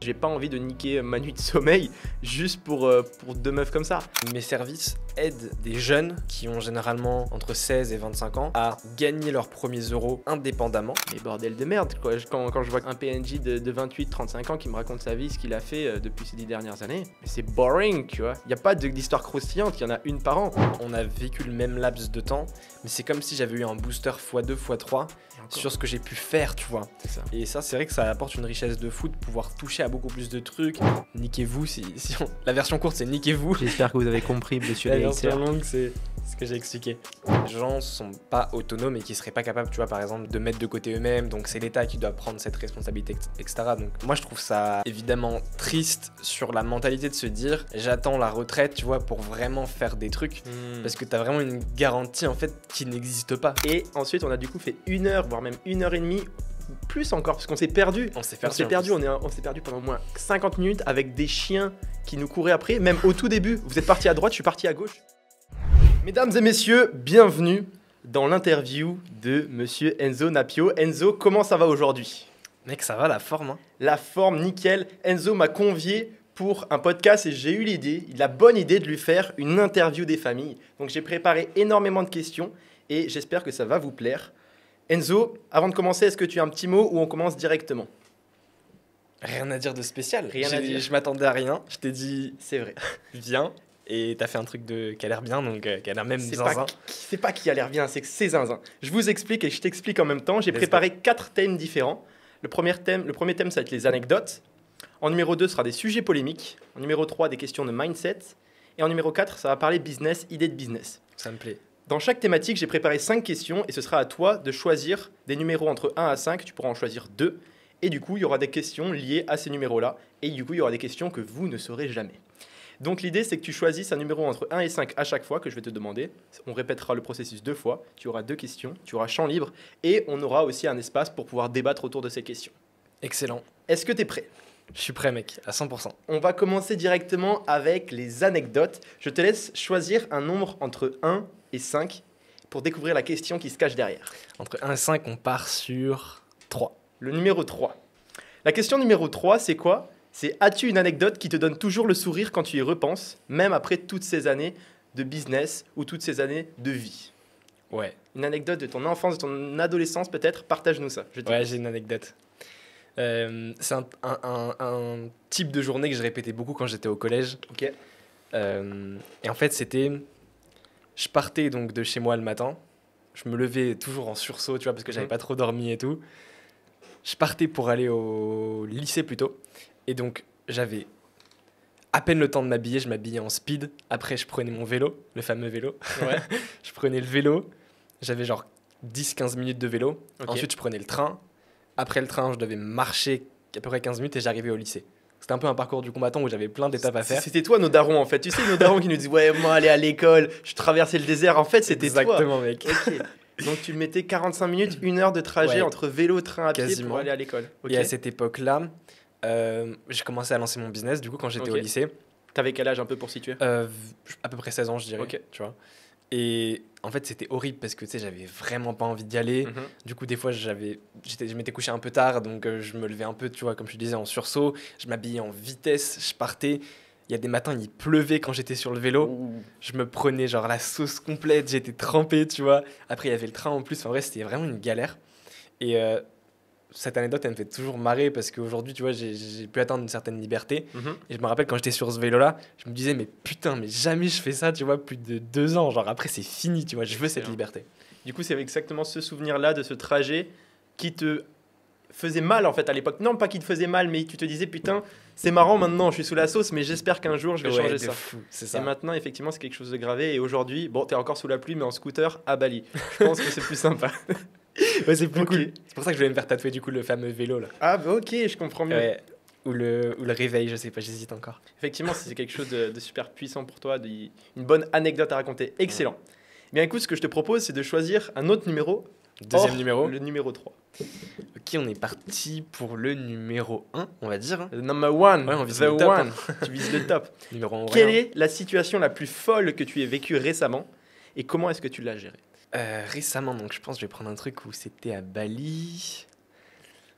J'ai pas envie de niquer ma nuit de sommeil juste pour 2 meufs comme ça. Mes services aident des jeunes qui ont généralement entre 16 et 25 ans à gagner leurs premiers euros indépendamment. Mais bordel de merde, quoi. Quand je vois un PNJ de 28-35 ans qui me raconte sa vie, ce qu'il a fait depuis ces 10 dernières années, mais c'est boring, tu vois. Il n'y a pas d'histoire croustillante, il y en a une par an. On a vécu le même laps de temps, mais c'est comme si j'avais eu un booster x2, x3 sur ce que j'ai pu faire, tu vois. C'est ça. Et ça, c'est vrai que ça apporte une richesse de fou de pouvoir toucher à beaucoup plus de trucs. Niquez-vous, la version courte, c'est niquez-vous. J'espère que vous avez compris, monsieur La les version haters. longue, c'est ce que j'ai expliqué. Les gens sont pas autonomes et qui seraient pas capables, tu vois, par exemple, de mettre de côté eux-mêmes. Donc c'est l'État qui doit prendre cette responsabilité, etc. Donc moi, je trouve ça évidemment triste sur la mentalité de se dire j'attends la retraite, tu vois, pour vraiment faire des trucs. Parce que t'as vraiment une garantie en fait qui n'existe pas. Et ensuite, on a du coup fait 1 heure, voire même 1h30, plus encore, parce qu'on s'est perdu. On s'est On s'est perdu, on s'est perdu pendant au moins 50 minutes avec des chiens qui nous couraient après, même au tout début. Vous êtes parti à droite, je suis parti à gauche. Mesdames et messieurs, bienvenue dans l'interview de monsieur Enzo Napio. Enzo, comment ça va aujourd'hui? Mec, ça va la forme, hein. La forme, nickel. Enzo m'a convié pour un podcast et j'ai eu la bonne idée de lui faire une interview des familles. Donc j'ai préparé énormément de questions et j'espère que ça va vous plaire. Enzo, avant de commencer, est-ce que tu as un petit mot ou on commence directement? Rien à dire de spécial. Rien à dire. Je m'attendais à rien. Je t'ai dit C'est vrai. viens et t'as fait un truc qui a l'air bien, donc qui a l'air même C'est zinzin. pas qui a l'air bien, c'est que c'est zinzin. Je vous explique et je t'explique en même temps. J'ai Let's préparé 4 thèmes différents. Le premier thème, ça va être les anecdotes. En numéro 2, ce sera des sujets polémiques. En numéro 3, des questions de mindset. Et en numéro 4, ça va parler business, idées de business. Ça me plaît. Dans chaque thématique, j'ai préparé 5 questions et ce sera à toi de choisir des numéros entre 1 à 5. Tu pourras en choisir 2. Et du coup, il y aura des questions liées à ces numéros-là. Et du coup, il y aura des questions que vous ne saurez jamais. Donc l'idée, c'est que tu choisisses un numéro entre 1 et 5 à chaque fois que je vais te demander. On répétera le processus 2 fois. Tu auras 2 questions, tu auras champ libre et on aura aussi un espace pour pouvoir débattre autour de ces questions. Excellent. Est-ce que tu es prêt? Je suis prêt, mec, à 100%. On va commencer directement avec les anecdotes. Je te laisse choisir un nombre entre 1 et 5 pour découvrir la question qui se cache derrière. Entre 1 et 5, on part sur 3. Le numéro 3. La question numéro 3, c'est quoi? C'est as-tu une anecdote qui te donne toujours le sourire quand tu y repenses, même après toutes ces années de business ou toutes ces années de vie? Ouais. Une anecdote de ton enfance, de ton adolescence peut-être, partage-nous ça. Ouais, j'ai une anecdote. C'est un type de journée que je répétais beaucoup quand j'étais au collège. Ok. Et en fait, c'était... Je partais donc de chez moi le matin. Je me levais toujours en sursaut, tu vois, parce que j'avais pas trop dormi et tout. Je partais pour aller au lycée plutôt. Et donc, j'avais à peine le temps de m'habiller. Je m'habillais en speed. Après, je prenais mon vélo, le fameux vélo. Ouais. Je prenais le vélo. J'avais genre 10-15 minutes de vélo. Ok. Ensuite, je prenais le train. Après le train, je devais marcher à peu près 15 minutes et j'arrivais au lycée. C'était un peu un parcours du combattant où j'avais plein d'étapes à faire. C'était toi nos darons en fait. Tu sais, nos darons qui nous disent ouais, moi aller à l'école, je traversais le désert. En fait, c'était toi. Exactement, mec. Ok. Donc tu mettais 45 minutes, 1 heure de trajet Ouais. entre vélo, train à pied Quasiment. pour aller à l'école. Ok. Et à cette époque-là, j'ai commencé à lancer mon business du coup quand j'étais Ok. au lycée. T'avais quel âge un peu pour situer? À peu près 16 ans, je dirais. Ok. Tu vois. Et en fait, c'était horrible parce que tu sais, j'avais vraiment pas envie d'y aller. Mhm. Du coup, des fois, je m'étais couché un peu tard, donc je me levais un peu, tu vois, comme je disais, en sursaut. Je m'habillais en vitesse, je partais. Il y a des matins, il pleuvait quand j'étais sur le vélo. Ouh. Je me prenais genre la sauce complète, j'étais trempé, tu vois. Après, il y avait le train en plus. En vrai, c'était vraiment une galère. Et cette anecdote, elle me fait toujours marrer parce qu'aujourd'hui, tu vois, j'ai pu atteindre une certaine liberté. Mhm. Et je me rappelle quand j'étais sur ce vélo-là, je me disais, mais putain, mais jamais je fais ça, tu vois, plus de 2 ans. Genre après, c'est fini, tu vois, je veux cette Excellent. liberté. Du coup, c'est exactement ce souvenir-là de ce trajet qui te faisait mal en fait à l'époque. Non, pas qui te faisait mal, mais tu te disais putain, c'est marrant maintenant, je suis sous la sauce, mais j'espère qu'un jour je vais changer de ça. fou, c'est Et ça. maintenant, effectivement, c'est quelque chose de gravé. Et aujourd'hui, bon, t'es encore sous la pluie, mais en scooter à Bali. Je pense que c'est plus sympa. Ouais, c'est plus Ok. cool. C'est pour ça que je voulais me faire tatouer du coup le fameux vélo là. Ah, bah, ok, je comprends mieux. Ouais. Ou le réveil, je sais pas, j'hésite encore. Effectivement, si c'est quelque chose de super puissant pour toi, une bonne anecdote à raconter. Excellent. Bien, écoute, ce que je te propose, c'est de choisir un autre numéro. Deuxième hors numéro. Le numéro 3. Ok, on est parti pour le numéro 1, on va dire. hein. The number one. Ouais, on vise the le top, one. Tu vises le top. Numéro 1, Quelle est la situation la plus folle que tu aies vécue récemment et comment est-ce que tu l'as gérée? Récemment, donc je pense que je vais prendre un truc où c'était à Bali.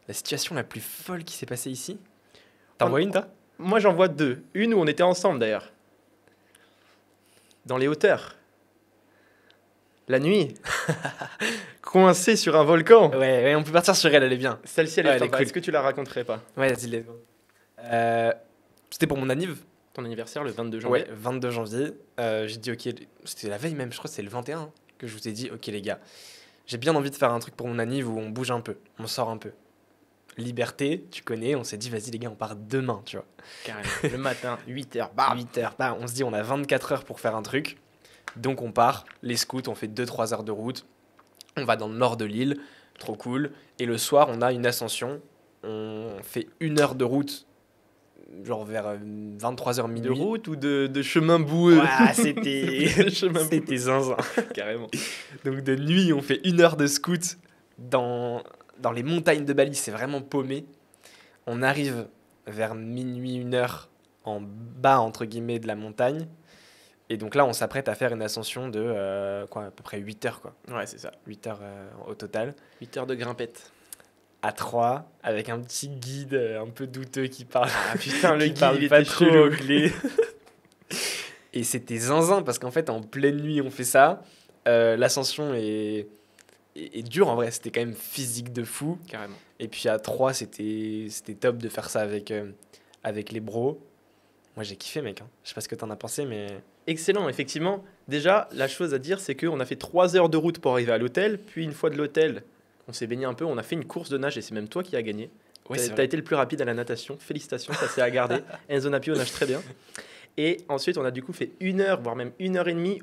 La situation la plus folle qui s'est passée ici. T'en vois une, toi? Moi, j'en vois deux. Une où on était ensemble, d'ailleurs. Dans les hauteurs. La nuit. Coincé sur un volcan. Ouais, on peut partir sur elle est bien. Celle-ci, elle Ouais, est elle est sympa. cool. Est-ce que tu la raconterais pas? Ouais, vas-y, let's go. C'était pour mon anniv. Ton anniversaire, le 22 janvier. Ouais, 22 janvier. J'ai dit, ok, c'était la veille même, je crois que c'est le 21 que je vous ai dit, ok les gars, j'ai bien envie de faire un truc pour mon anniv où on bouge un peu, on sort un peu. Liberté, tu connais, on s'est dit, vas-y les gars, on part demain, tu vois. Carrément. Le matin, 8h. 8h, bah, on se dit, on a 24 heures pour faire un truc. Donc on part, les scouts, on fait 2-3 heures de route. On va dans le nord de l'île, trop cool. Et le soir, on a une ascension. On fait 1 heure de route, genre vers 23h De minuit. route ou de chemin boueux? Ouah, c'était chemin boueux. c'était zinzin. Carrément. Donc de nuit, on fait 1 heure de scout dans les montagnes de Bali. C'est vraiment paumé. On arrive vers minuit, 1 heure en bas, entre guillemets, de la montagne. Et donc là, on s'apprête à faire une ascension de à peu près 8 heures, quoi. Ouais, c'est ça. 8 heures au total. 8 heures de grimpette. À 3, avec un petit guide un peu douteux qui parle, Ah putain, le qui guide, parle il pas était trop chelou. anglais. Et c'était zinzin parce qu'en fait, en pleine nuit, on fait ça. L'ascension est dure en vrai, c'était quand même physique de fou. Carrément. Et puis à 3, c'était top de faire ça avec les bros. Moi, j'ai kiffé, mec. Hein. Je sais pas ce que t'en as pensé, mais. Excellent, effectivement. Déjà, la chose à dire, c'est qu'on a fait 3 heures de route pour arriver à l'hôtel. Puis une fois de l'hôtel, on s'est baigné un peu. On a fait une course de nage et c'est même toi qui as gagné. Ouais, T'as c'est t'as vrai. été le plus rapide à la natation. Félicitations, ça s'est à garder. Enzo Napio nage très bien. Et ensuite, on a du coup fait 1 heure, voire même 1 heure et demie,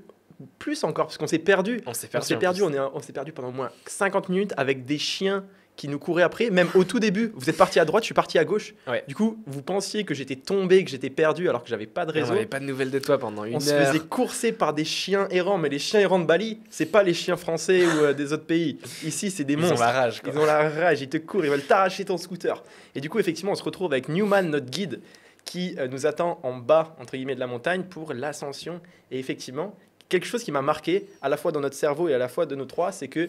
plus encore, parce qu'on s'est perdu. On s'est On perdu. s'est en perdu, plus. on s'est perdu pendant au moins 50 minutes avec des chiens qui nous couraient après, même au tout début. Vous êtes parti à droite, je suis parti à gauche. Ouais. Du coup, vous pensiez que j'étais tombé, que j'étais perdu alors que j'avais pas de Et on réseau. n'avait pas de nouvelles de toi pendant On 1 se heure. faisait courser par des chiens errants, mais les chiens errants de Bali, c'est pas les chiens français ou des autres pays. Ici, c'est des Ils ont monstres. la rage, quoi. Ils ont la rage, ils te courent, ils veulent t'arracher ton scooter. Et du coup, effectivement, on se retrouve avec Newman, notre guide, qui nous attend en bas, entre guillemets, de la montagne pour l'ascension. Et effectivement, quelque chose qui m'a marqué, à la fois dans notre cerveau et à la fois de nos trois, c'est que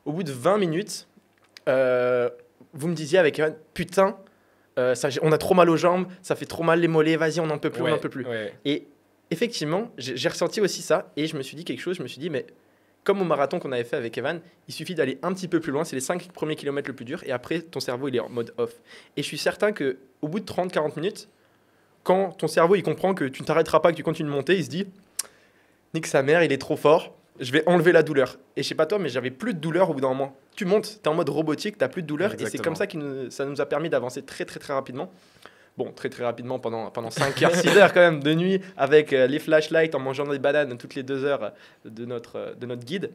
au bout de 20 minutes, vous me disiez avec Evan, putain, on a trop mal aux jambes, ça fait trop mal les mollets, vas-y, on n'en peut plus, on n'en peut plus. Ouais. Et effectivement, j'ai ressenti aussi ça et je me suis dit quelque chose. Je me suis dit, mais comme au marathon qu'on avait fait avec Evan, il suffit d'aller un petit peu plus loin. C'est les 5 premiers kilomètres le plus dur et après, ton cerveau, il est en mode off. Et je suis certain que au bout de 30-40 minutes, quand ton cerveau, il comprend que tu ne t'arrêteras pas, que tu continues de monter, il se dit, nique sa mère, il est trop fort. Je vais enlever la douleur. Et je sais pas toi, mais j'avais plus de douleur au bout d'un moment. Tu montes, tu es en mode robotique, tu plus de douleur. Et c'est Exactement. comme ça que ça nous a permis d'avancer très très très rapidement. Bon, très très rapidement pendant 5 heures, 6 heures quand même de nuit avec les flashlights, en mangeant des bananes toutes les 2 heures de notre guide.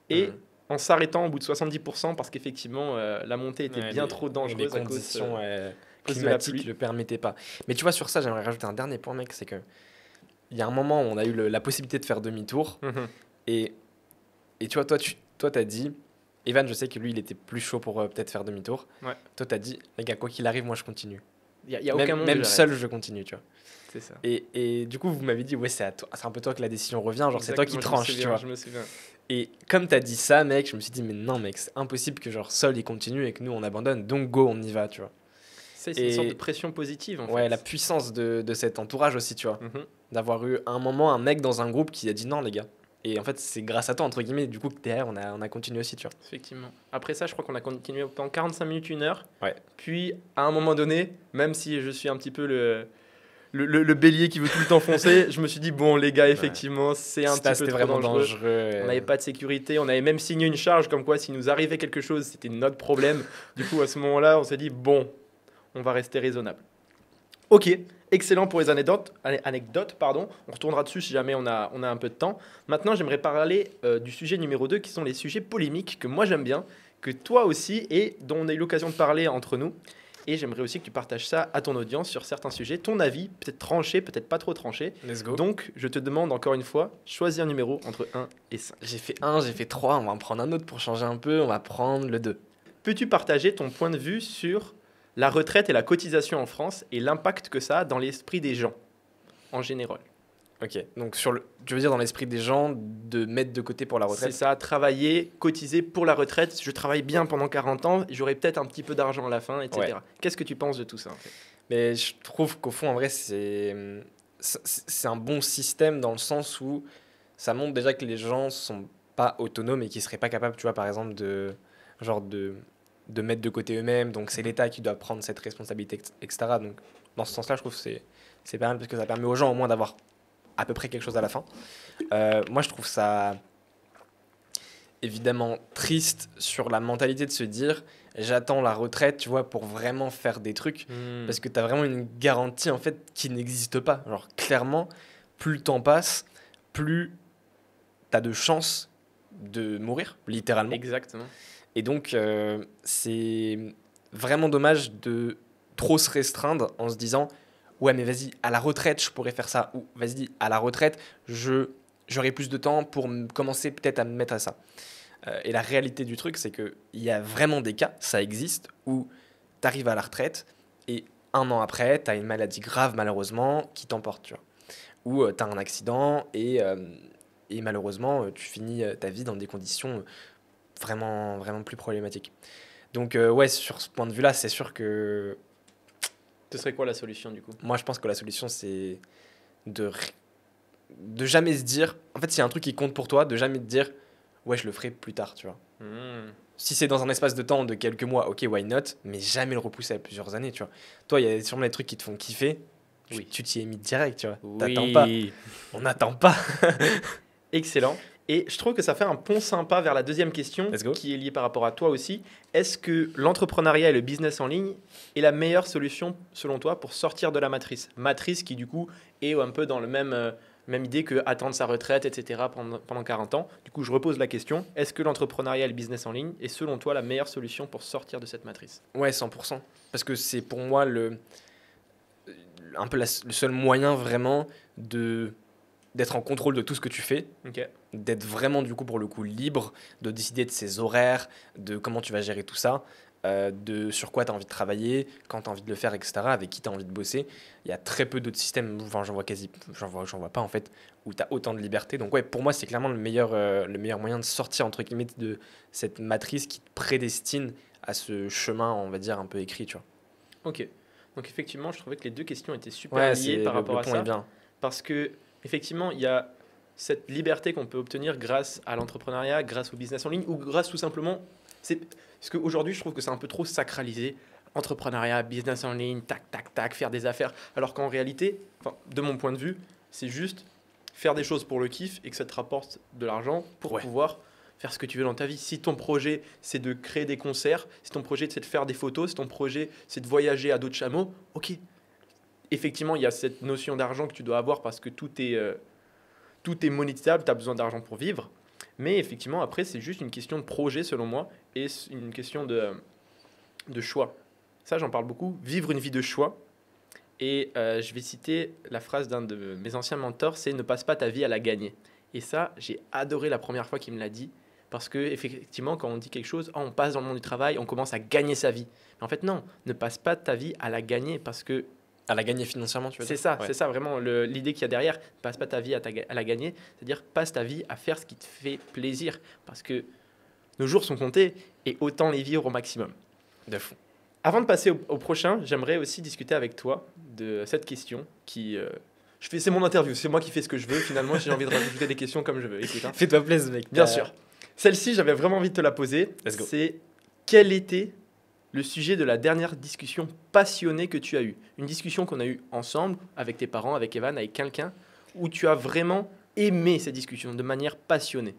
Et en s'arrêtant au bout de 70% parce qu'effectivement la montée était bien trop dangereuse Les à cause, conditions cause de la climatiques pluie. le permettaient pas. Mais tu vois, sur ça, j'aimerais rajouter un dernier point, mec, c'est que il y a un moment où on a eu la possibilité de faire demi-tour. Mhm. Et tu vois, toi, t'as dit, Evan, je sais que lui, il était plus chaud pour peut-être faire demi-tour. Ouais. Toi, t'as dit, les gars, quoi qu'il arrive, moi, je continue. Il y a aucun moment où Même j'arrête. seul, je continue, tu vois. C'est ça. Et du coup, vous m'avez dit, ouais, c'est un peu toi que la décision revient, genre, c'est toi qui Exactement, tranches, tu vois. Je me souviens. Et comme t'as dit ça, mec, je me suis dit, mais non, mec, c'est impossible que, genre, Sol, il continue et que nous, on abandonne. Donc, go, on y va, tu vois. C'est une Et- sorte de pression positive en Ouais, fait. la puissance de cet entourage aussi, tu vois. Mhm. D'avoir eu un moment un mec dans un groupe qui a dit non, les gars. Et en fait, c'est grâce à toi, entre guillemets, du coup, que derrière, on a continué aussi, tu vois. Effectivement. Après ça, je crois qu'on a continué pendant 45 minutes, 1 heure. Ouais. Puis, à un moment donné, même si je suis un petit peu le bélier qui veut tout le temps foncer, je me suis dit, bon, les gars, effectivement, c'est un Ça, petit peu c'était trop vraiment dangereux. dangereux. On n'avait pas de sécurité, on avait même signé une charge comme quoi, s'il nous arrivait quelque chose, c'était notre problème. Du coup, à ce moment-là, on s'est dit, bon, on va rester raisonnable. Ok, excellent pour les anecdotes, pardon. On retournera dessus si jamais on a un peu de temps. Maintenant, j'aimerais parler du sujet numéro 2, qui sont les sujets polémiques que moi j'aime bien, que toi aussi, et dont on a eu l'occasion de parler entre nous. Et j'aimerais aussi que tu partages ça à ton audience sur certains sujets, ton avis, peut-être tranché, peut-être pas trop tranché. Let's go. Donc, je te demande encore une fois, choisis un numéro entre 1 et 5. J'ai fait 1, j'ai fait 3, on va en prendre un autre pour changer un peu, on va prendre le 2. Peux-tu partager ton point de vue sur la retraite et la cotisation en France et l'impact que ça a dans l'esprit des gens en général? Ok, donc tu veux dire dans l'esprit des gens de mettre de côté pour la C'est retraite. ça, travailler, cotiser pour la retraite. Je travaille bien pendant 40 ans, j'aurai peut-être un petit peu d'argent à la fin, etc. Ouais. Qu'est-ce que tu penses de tout ça en fait? Mais je trouve qu'au fond, en vrai, c'est un bon système dans le sens où ça montre déjà que les gens sont pas autonomes et qu'ils seraient pas capables, tu vois, par exemple, genre de mettre de côté eux-mêmes. Donc, c'est l'État qui doit prendre cette responsabilité, etc. Donc, dans ce sens-là, je trouve que c'est pas mal parce que ça permet aux gens au moins d'avoir à peu près quelque chose à la fin. Moi, je trouve ça évidemment triste sur la mentalité de se dire j'attends la retraite, tu vois, pour vraiment faire des trucs parce que tu as vraiment une garantie en fait qui n'existe pas. Genre clairement, plus le temps passe, plus tu as de chances de mourir, littéralement. Exactement. Et donc, c'est vraiment dommage de trop se restreindre en se disant ouais, mais vas-y, à la retraite, je pourrais faire ça. Ou vas-y, à la retraite, j'aurai plus de temps pour commencer peut-être à me mettre à ça. Et la réalité du truc, c'est qu'il y a vraiment des cas, ça existe, où tu arrives à la retraite et 1 an après, tu as une maladie grave, malheureusement, qui t'emporte, tu vois. Ou tu as un accident et malheureusement, tu finis ta vie dans des conditions vraiment, vraiment plus problématiques. Donc, ouais, sur ce point de vue-là, c'est sûr que Ce serait quoi la solution du coup? moi, je pense que la solution, c'est de, de jamais se dire. En fait, s'il y a un truc qui compte pour toi, de jamais te dire ouais, je le ferai plus tard, tu vois. Si c'est dans un espace de temps de quelques mois, ok, why not, mais jamais le repousser à plusieurs années, tu vois. Toi, il y a sûrement des trucs qui te font kiffer. Oui. Tu t'y es mis direct, tu vois. Oui. T'attends pas. On n'attend pas. Excellent. Et je trouve que ça fait un pont sympa vers la deuxième question Let's go. qui est liée par rapport à toi aussi. Est-ce que l'entrepreneuriat et le business en ligne est la meilleure solution selon toi pour sortir de la matrice? Matrice qui du coup est un peu dans le même idée que attendre sa retraite, etc. pendant 40 ans. Du coup, je repose la question. Est-ce que l'entrepreneuriat et le business en ligne est selon toi la meilleure solution pour sortir de cette matrice? Ouais, 100%. Parce que c'est pour moi un peu le seul moyen vraiment d'être en contrôle de tout ce que tu fais, Ok. d'être vraiment du coup pour le coup libre, de décider de ses horaires, de comment tu vas gérer tout ça, de sur quoi tu as envie de travailler, quand tu as envie de le faire, etc., avec qui tu as envie de bosser. Il y a très peu d'autres systèmes, enfin, j'en vois pas en fait, où tu as autant de liberté. Donc ouais, pour moi, c'est clairement le meilleur moyen de sortir entre guillemets de cette matrice qui te prédestine à ce chemin, on va dire, un peu écrit, tu vois. Ok. Donc effectivement, je trouvais que les deux questions étaient super Ouais, liées par rapport le à pont ça. est bien. Parce que effectivement, il y a cette liberté qu'on peut obtenir grâce à l'entrepreneuriat, grâce au business en ligne, ou grâce tout simplement. Parce qu'aujourd'hui, je trouve que c'est un peu trop sacralisé. Entrepreneuriat, business en ligne, tac, tac, tac, faire des affaires. Alors qu'en réalité, enfin, de mon point de vue, c'est juste faire des choses pour le kiff et que ça te rapporte de l'argent pour Ouais. pouvoir faire ce que tu veux dans ta vie. Si ton projet, c'est de créer des concerts, si ton projet, c'est de faire des photos, si ton projet, c'est de voyager à d'autres chameaux, ok. Effectivement, il y a cette notion d'argent que tu dois avoir parce que tout est monétisable, tu as besoin d'argent pour vivre. Mais effectivement, après, c'est juste une question de projet, selon moi, et une question de choix. Ça, j'en parle beaucoup. Vivre une vie de choix. Et je vais citer la phrase d'un de mes anciens mentors, c'est « Ne passe pas ta vie à la gagner ». Et ça, j'ai adoré la première fois qu'il me l'a dit. Parce que effectivement, quand on dit quelque chose, on passe dans le monde du travail, on commence à gagner sa vie. Mais en fait, non, ne passe pas ta vie à la gagner parce que À la gagner financièrement, tu veux c'est dire? ça, Ouais. c'est ça vraiment l'idée qu'il y a derrière. Passe pas ta vie à la gagner, c'est-à-dire passe ta vie à faire ce qui te fait plaisir. Parce que nos jours sont comptés et autant les vivre au maximum. De fou. Avant de passer au prochain, j'aimerais aussi discuter avec toi de cette question qui... c'est mon interview, c'est moi qui fais ce que je veux. Finalement, j'ai envie de rajouter des questions comme je veux. Écoute, hein. Fais-toi plaisir, mec. Bien sûr. Celle-ci, j'avais vraiment envie de te la poser. Let's go. C'est quel était le sujet de la dernière discussion passionnée que tu as eue? Une discussion qu'on a eue ensemble, avec tes parents, avec Evan, avec quelqu'un, où tu as vraiment aimé cette discussion de manière passionnée.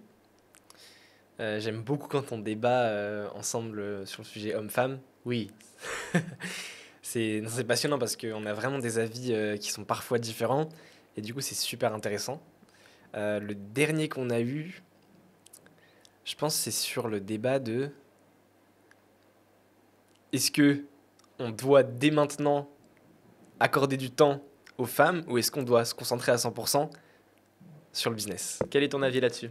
J'aime beaucoup quand on débat ensemble sur le sujet homme-femme. Oui. C'est passionnant parce qu'on a vraiment des avis qui sont parfois différents et du coup c'est super intéressant. Le dernier qu'on a eu, je pense c'est sur le débat de est-ce que on doit dès maintenant accorder du temps aux femmes ou est-ce qu'on doit se concentrer à 100% sur le business? Quel est ton avis là-dessus?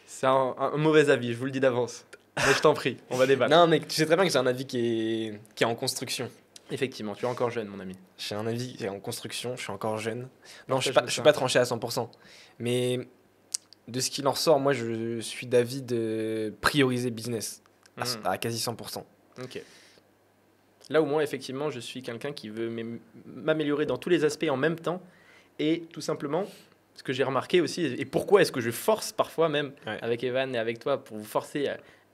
C'est un mauvais avis, je vous le dis d'avance. Mais je t'en prie, on va débattre. Non mec, tu sais très bien que j'ai un avis qui est en construction. Effectivement, tu es encore jeune, mon ami. J'ai un avis qui est en construction, je suis encore jeune. Non, je Partage-nous suis ça. pas tranché à 100%. Mais de ce qu'il en ressort, moi, je suis d'avis de prioriser business Hmm. à quasi 100%. Ok. Là où moi, effectivement, je suis quelqu'un qui veut m'améliorer dans tous les aspects en même temps. Et tout simplement, ce que j'ai remarqué aussi, et pourquoi est-ce que je force parfois même avec Evan et avec toi pour vous forcer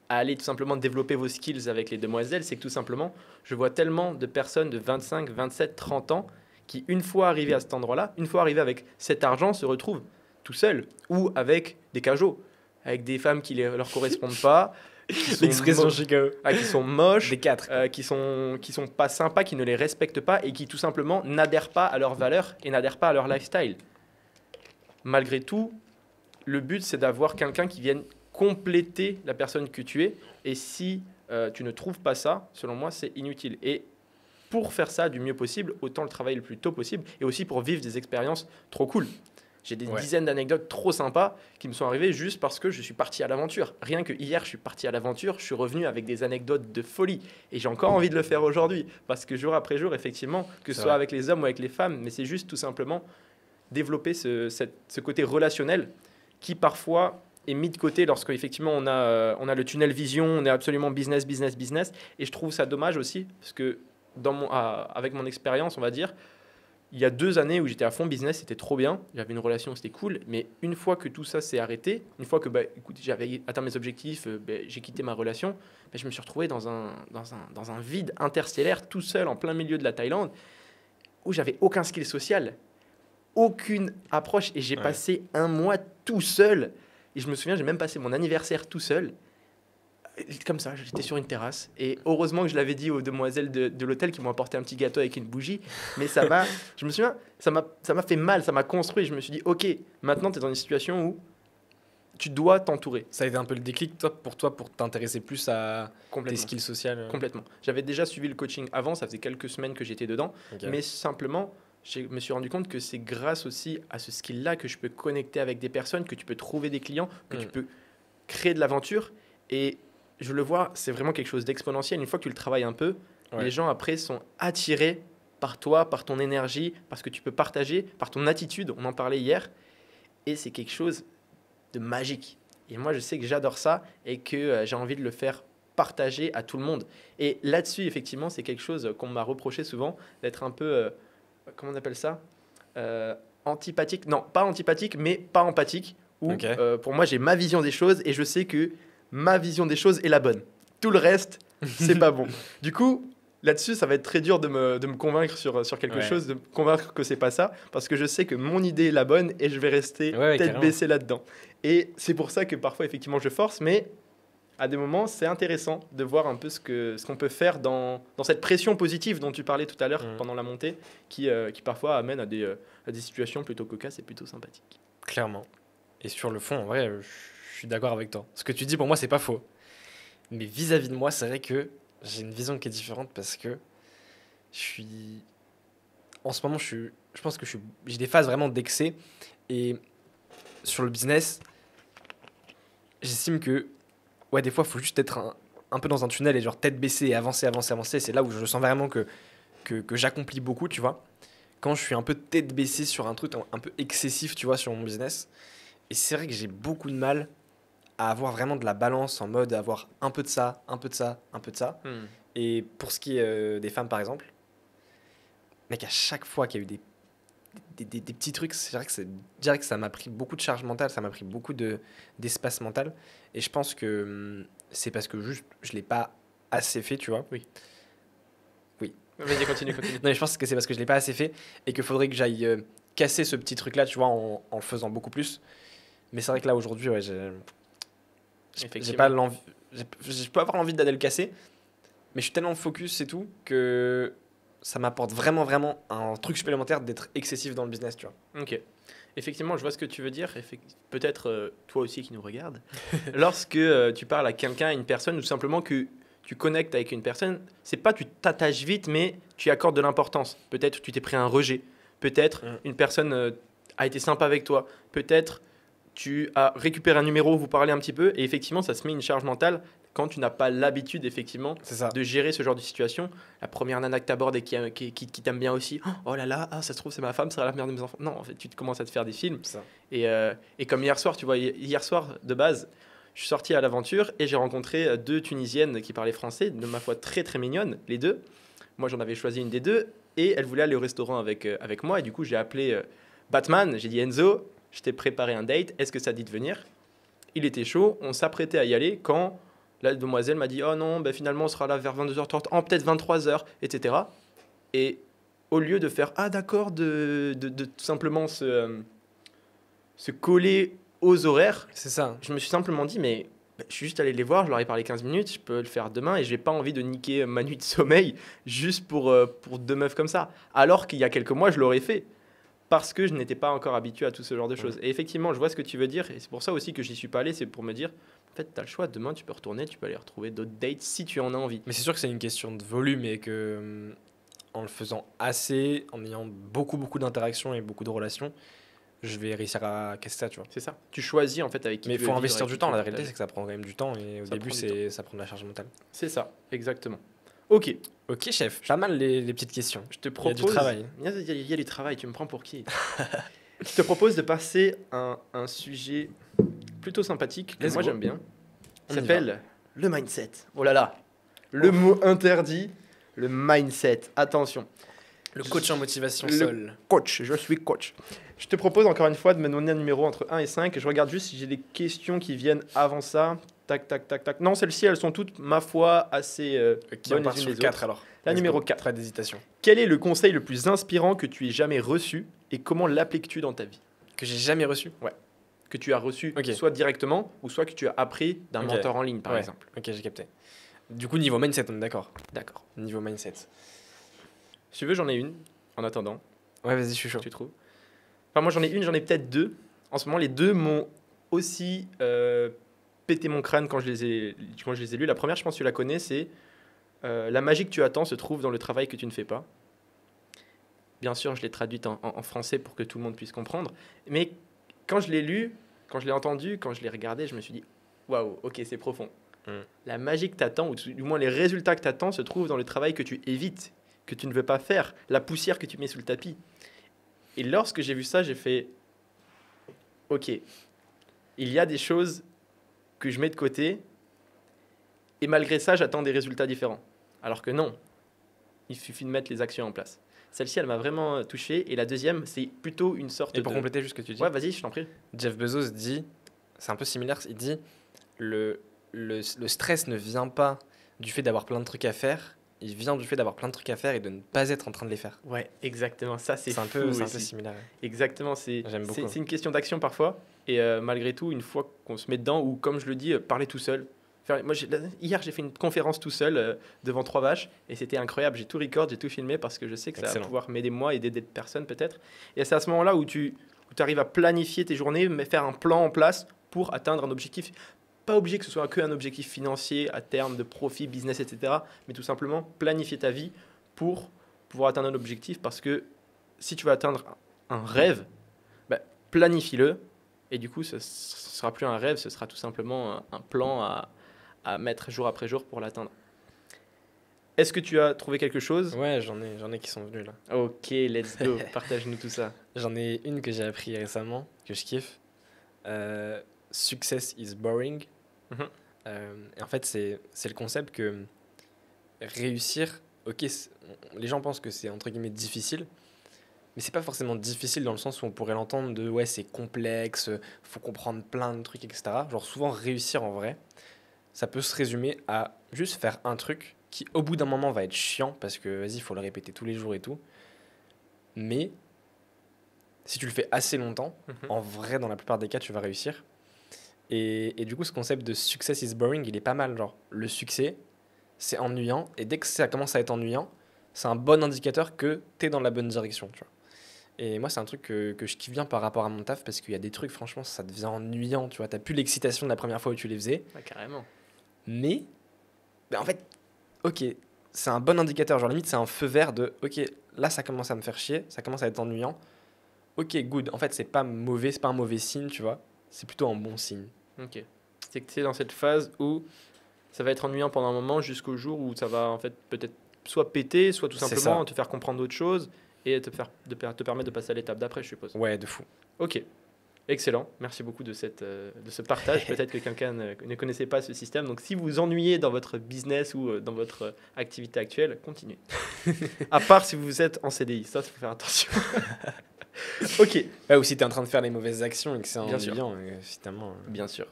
à aller tout simplement développer vos skills avec les demoiselles, c'est que tout simplement, je vois tellement de personnes de 25, 27, 30 ans qui, une fois arrivées à cet endroit-là, une fois arrivées avec cet argent, se retrouvent tout seuls ou avec des cajots, avec des femmes qui ne leur correspondent pas, L'expression Chicago. qui sont moches, Des 4. qui sont pas sympas, qui ne les respectent pas et qui tout simplement n'adhèrent pas à leurs valeurs et n'adhèrent pas à leur lifestyle. Malgré tout, le but c'est d'avoir quelqu'un qui vienne compléter la personne que tu es. Et si tu ne trouves pas ça, selon moi, c'est inutile. Et pour faire ça du mieux possible, autant le travailler le plus tôt possible et aussi pour vivre des expériences trop cool. J'ai des dizaines d'anecdotes trop sympas qui me sont arrivées juste parce que je suis parti à l'aventure. Rien que hier, je suis parti à l'aventure, je suis revenu avec des anecdotes de folie. Et j'ai encore envie de le faire aujourd'hui. Parce que jour après jour, effectivement, que ce soit avec les hommes ou avec les femmes, mais c'est juste tout simplement développer ce côté relationnel qui parfois est mis de côté lorsque effectivement on a le tunnel vision, on est absolument business, business, business. Et je trouve ça dommage aussi parce que avec mon expérience, on va dire, il y a 2 années où j'étais à fond business, c'était trop bien, j'avais une relation, c'était cool, mais une fois que tout ça s'est arrêté, une fois que écoute, j'avais atteint mes objectifs, j'ai quitté ma relation, je me suis retrouvé dans un vide interstellaire, tout seul, en plein milieu de la Thaïlande, où j'avais aucun skill social, aucune approche, et j'ai passé 1 mois tout seul, et je me souviens, j'ai même passé mon anniversaire tout seul, comme ça, j'étais sur une terrasse et heureusement que je l'avais dit aux demoiselles de l'hôtel qui m'ont apporté un petit gâteau avec une bougie, mais je me souviens, ça m'a fait mal, ça m'a construit. Je me suis dit, ok, maintenant tu es dans une situation où tu dois t'entourer. Ça a été un peu le déclic pour toi pour t'intéresser plus à tes skills sociales. Complètement. J'avais déjà suivi le coaching avant, ça faisait quelques semaines que j'étais dedans, mais simplement, je me suis rendu compte que c'est grâce aussi à ce skill-là que je peux connecter avec des personnes, que tu peux trouver des clients, que tu peux créer de l'aventure. Et je le vois, c'est vraiment quelque chose d'exponentiel. Une fois que tu le travailles un peu, les gens après sont attirés par toi, par ton énergie, parce que tu peux partager, par ton attitude. On en parlait hier. Et c'est quelque chose de magique. Et moi, je sais que j'adore ça et que j'ai envie de le faire partager à tout le monde. Et là-dessus, effectivement, c'est quelque chose qu'on m'a reproché souvent, d'être un peu, comment on appelle ça, antipathique. Non, pas antipathique, mais pas empathique. Où, pour moi, j'ai ma vision des choses et je sais que ma vision des choses est la bonne. Tout le reste, c'est pas bon. Du coup, là-dessus, ça va être très dur de me convaincre sur quelque chose, de me convaincre que c'est pas ça, parce que je sais que mon idée est la bonne et je vais rester tête baissée là-dedans. Et c'est pour ça que parfois, effectivement, je force, mais à des moments, c'est intéressant de voir un peu ce qu'on peut faire dans cette pression positive dont tu parlais tout à l'heure pendant la montée, qui parfois amène à des situations plutôt cocasses et plutôt sympathiques. Clairement. Et sur le fond, en vrai, je suis d'accord avec toi. Ce que tu dis, pour moi, c'est pas faux. Mais vis-à-vis de moi, c'est vrai que j'ai une vision qui est différente parce que en ce moment, je pense que j'ai des phases vraiment d'excès. Et sur le business, j'estime que, des fois, il faut juste être un peu dans un tunnel et genre tête baissée et avancer. C'est là où je sens vraiment que j'accomplis beaucoup, tu vois. Quand je suis un peu tête baissée sur un truc un peu excessif, tu vois, sur mon business. Et c'est vrai que j'ai beaucoup de mal à avoir vraiment de la balance en mode avoir un peu de ça, un peu de ça, un peu de ça. Et pour ce qui est des femmes, par exemple, mec, à chaque fois qu'il y a eu des petits trucs, c'est vrai que je dirais que ça m'a pris beaucoup de charge mentale, ça m'a pris beaucoup d'espace mental. Et je pense que c'est parce que juste, je ne l'ai pas assez fait, tu vois. Oui. Vas-y, continue. Non, mais je pense que c'est parce que je ne l'ai pas assez fait et qu'il faudrait que j'aille casser ce petit truc-là, tu vois, en le faisant beaucoup plus. Mais c'est vrai que là, aujourd'hui, j'ai pas l'envie. Je peux avoir l'envie d'aller le casser, mais je suis tellement focus et tout que ça m'apporte vraiment un truc supplémentaire d'être excessif dans le business, tu vois. Ok. Effectivement, je vois ce que tu veux dire. Peut-être toi aussi qui nous regarde. Lorsque tu parles à quelqu'un, à une personne, ou simplement que tu connectes avec une personne, c'est pas tu t'attaches vite, mais tu y accordes de l'importance. Peut-être tu t'es pris un rejet. Peut-être une personne a été sympa avec toi. Peut-être tu as récupéré un numéro, vous parlez un petit peu, et effectivement, ça se met une charge mentale quand tu n'as pas l'habitude, effectivement, de gérer ce genre de situation. La première nana que tu abordes et qui t'aime bien aussi, oh là là, ça se trouve, c'est ma femme, ça sera la mère de mes enfants. Non, en fait, tu commences à te faire des films. Et comme hier soir, tu vois, hier soir, de base, je suis sorti à l'aventure et j'ai rencontré 2 Tunisiennes qui parlaient français, de ma foi très très mignonnes, les deux. Moi, j'en avais choisi une des deux et elle voulait aller au restaurant avec moi. Et du coup, j'ai appelé Batman. J'ai dit Enzo, je t'ai préparé un date. Est-ce que ça dit de venir? Il était chaud. On s'apprêtait à y aller quand la demoiselle m'a dit oh non, ben finalement, on sera là vers 22h30, peut-être 23h, etc. Et au lieu de faire ah d'accord, de tout simplement se coller aux horaires, C'est ça. je me suis simplement dit mais je suis juste allé les voir, je leur ai parlé 15 minutes, je peux le faire demain et j'ai pas envie de niquer ma nuit de sommeil juste pour deux meufs comme ça. Alors qu'il y a quelques mois, je l'aurais fait parce que je n'étais pas encore habitué à tout ce genre de choses. Et effectivement, je vois ce que tu veux dire et c'est pour ça aussi que j'y suis pas allé, c'est pour me dire en fait, tu as le choix, demain tu peux retourner, tu peux aller retrouver d'autres dates si tu en as envie. Mais c'est sûr que c'est une question de volume et que en le faisant assez, en ayant beaucoup, beaucoup d'interactions et beaucoup de relations, je vais réussir à casser ça, tu vois. C'est ça. Tu choisis en fait avec qui Mais tu il veux faut vivre, investir avec du qui temps. tu veux La réalité, partager. c'est que ça prend quand même du temps et au Ça début, prend du ça prend de la charge mentale. C'est ça, exactement. Ok, Ok, chef, pas mal les petites questions. je te Il y a propose. du travail. Il y a du travail, tu me prends pour qui? Je te propose de passer à un sujet plutôt sympathique que Let's moi go. j'aime bien. On Ça y s'appelle le mindset. Oh là là, le mot interdit, le mindset. Attention, Le coach en motivation Le- seul. coach, je suis coach. Je te propose encore une fois de me donner un numéro entre 1 et 5. Je regarde juste si j'ai des questions qui viennent avant ça. Tac, tac, tac, tac. Non, celles-ci, elles sont toutes, ma foi, assez Ok, on bonnes part les unes sur le les 4 autres. alors. La Let's numéro go. 4. Pas d'hésitation. Quel est le conseil le plus inspirant que tu aies jamais reçu et comment l'appliques-tu dans ta vie? Que j'ai jamais reçu. Que tu as reçu Ok. soit directement ou soit que tu as appris d'un Ok. mentor en ligne, par Ouais. exemple. Ok, j'ai capté. Du coup, niveau mindset, on est d'accord. D'accord. Niveau mindset. Si tu veux, j'en ai une en attendant. Ouais, vas-y, je suis chaud. Tu trouves? Enfin, moi, j'en ai une, j'en ai peut-être deux. En ce moment, les deux m'ont aussi pété mon crâne quand je les ai lus. La première, je pense que tu la connais, c'est la magie que tu attends se trouve dans le travail que tu ne fais pas. Bien sûr, je l'ai traduite en français pour que tout le monde puisse comprendre. Mais quand je l'ai lu, quand je l'ai entendu, quand je l'ai regardé, je me suis dit waouh, ok, c'est profond. Mm. La magie que tu attends, ou du moins les résultats que tu attends, se trouvent dans le travail que tu évites, que tu ne veux pas faire, la poussière que tu mets sous le tapis. Et lorsque j'ai vu ça, j'ai fait ok, il y a des choses que je mets de côté, et malgré ça, j'attends des résultats différents. Alors que non, il suffit de mettre les actions en place. Celle-ci, elle m'a vraiment touché. Et la deuxième, c'est plutôt une sorte Et pour de... compléter juste ce que tu dis, Ouais, vas-y, je t'en prie. Jeff Bezos dit, c'est un peu similaire, il dit le stress ne vient pas du fait d'avoir plein de trucs à faire, il vient du fait d'avoir plein de trucs à faire et de ne pas être en train de les faire. Ouais, exactement. Ça, c'est C'est un fou peu aussi. similaire. Exactement, J'aime beaucoup. c'est une question d'action parfois. Et malgré tout, une fois qu'on se met dedans, ou comme je le dis, parler tout seul. Moi, hier, j'ai fait une conférence tout seul devant 3 vaches et c'était incroyable. J'ai tout record, j'ai tout filmé parce que je sais que ça va Excellent. pouvoir m'aider moi et aider d'autres personnes peut-être. Et c'est à ce moment-là où tu arrives à planifier tes journées, mais faire un plan en place pour atteindre un objectif. Pas obligé que ce soit qu'un objectif financier à terme de profit, business, etc. Mais tout simplement planifier ta vie pour pouvoir atteindre un objectif parce que si tu veux atteindre un rêve, bah, planifie-le et du coup ce sera plus un rêve, ce sera tout simplement un plan à mettre jour après jour pour l'atteindre. Est-ce que tu as trouvé quelque chose? Ouais, j'en ai qui sont venus là. Ok, let's go, partage-nous tout ça. J'en ai une que j'ai appris récemment, que je kiffe. Success is boring. Mhm. Et en fait, c'est le concept que réussir, ok, les gens pensent que c'est entre guillemets difficile, mais c'est pas forcément difficile dans le sens où on pourrait l'entendre de ouais, c'est complexe, faut comprendre plein de trucs, etc. Genre, souvent, réussir en vrai, ça peut se résumer à juste faire un truc qui, au bout d'un moment, va être chiant parce que vas-y, il faut le répéter tous les jours et tout. Mais si tu le fais assez longtemps, Mhm. en vrai, dans la plupart des cas, tu vas réussir. Et du coup, ce concept de success is boring, il est pas mal. Genre, le succès, c'est ennuyant. Et dès que ça commence à être ennuyant, c'est un bon indicateur que tu es dans la bonne direction. Tu vois. Et moi, c'est un truc que je kiffe bien par rapport à mon taf parce qu'il y a des trucs, franchement, ça devient ennuyant. Tu vois, t'as plus l'excitation de la première fois où tu les faisais. Ouais, carrément. Mais, ben, en fait, ok, c'est un bon indicateur. Genre, limite, c'est un feu vert de ok, là, ça commence à me faire chier, ça commence à être ennuyant. Ok, good. En fait, c'est pas mauvais, c'est pas un mauvais signe, tu vois. C'est plutôt un bon signe. Ok. C'est que tu es dans cette phase où ça va être ennuyant pendant un moment jusqu'au jour où ça va en fait peut-être soit péter, soit tout C'est simplement ça. te faire comprendre d'autres choses et te permettre de passer à l'étape d'après, je suppose. Ouais, de fou. Ok. Excellent, merci beaucoup de ce partage. Peut-être que quelqu'un ne connaissait pas ce système. Donc si vous vous ennuyez dans votre business ou dans votre activité actuelle, continuez. À part si vous êtes en CDI, ça, il faut faire attention. Ok, Ouais, ou si tu es en train de faire les mauvaises actions et que c'est Bien sûr. ennuyant, finalement. bien sûr.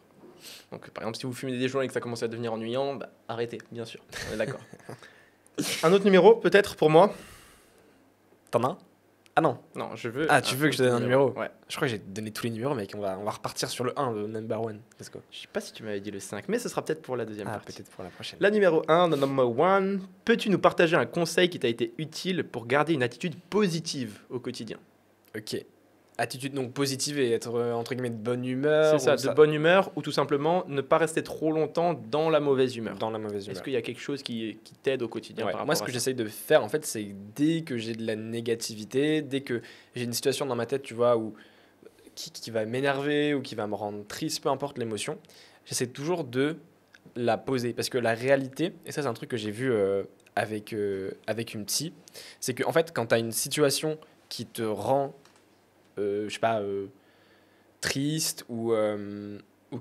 Donc par exemple, si vous fumez des joints et que ça commence à devenir ennuyant, bah, arrêtez, bien sûr. On est d'accord. Un autre numéro, peut-être pour moi. T'en as un? Ah non. Non, je veux. Ah, tu veux que je te donne un numéro? Ouais. Je crois que j'ai donné tous les numéros, mec. On va repartir sur le 1, le number one. Let's go. Je sais pas si tu m'avais dit le 5, mais ce sera peut-être pour la deuxième Ah, partie. peut-être pour la prochaine. La numéro 1, the number 1. Peux-tu nous partager un conseil qui t'a été utile pour garder une attitude positive au quotidien? Ok. Attitude donc positive et être entre guillemets de bonne humeur. C'est ça, ou de bonne humeur ou tout simplement ne pas rester trop longtemps dans la mauvaise humeur. dans la mauvaise humeur. Est-ce qu'il y a quelque chose qui t'aide au quotidien Ouais, par rapport moi, ce à que ça? j'essaye de faire, en fait, c'est que dès que j'ai de la négativité, dès que j'ai une situation dans ma tête, tu vois, où, qui va m'énerver ou qui va me rendre triste, peu importe l'émotion, j'essaie toujours de la poser. Parce que la réalité, et ça, c'est un truc que j'ai vu avec une psy, c'est que, en fait, quand tu as une situation qui te rend, je sais pas, triste ou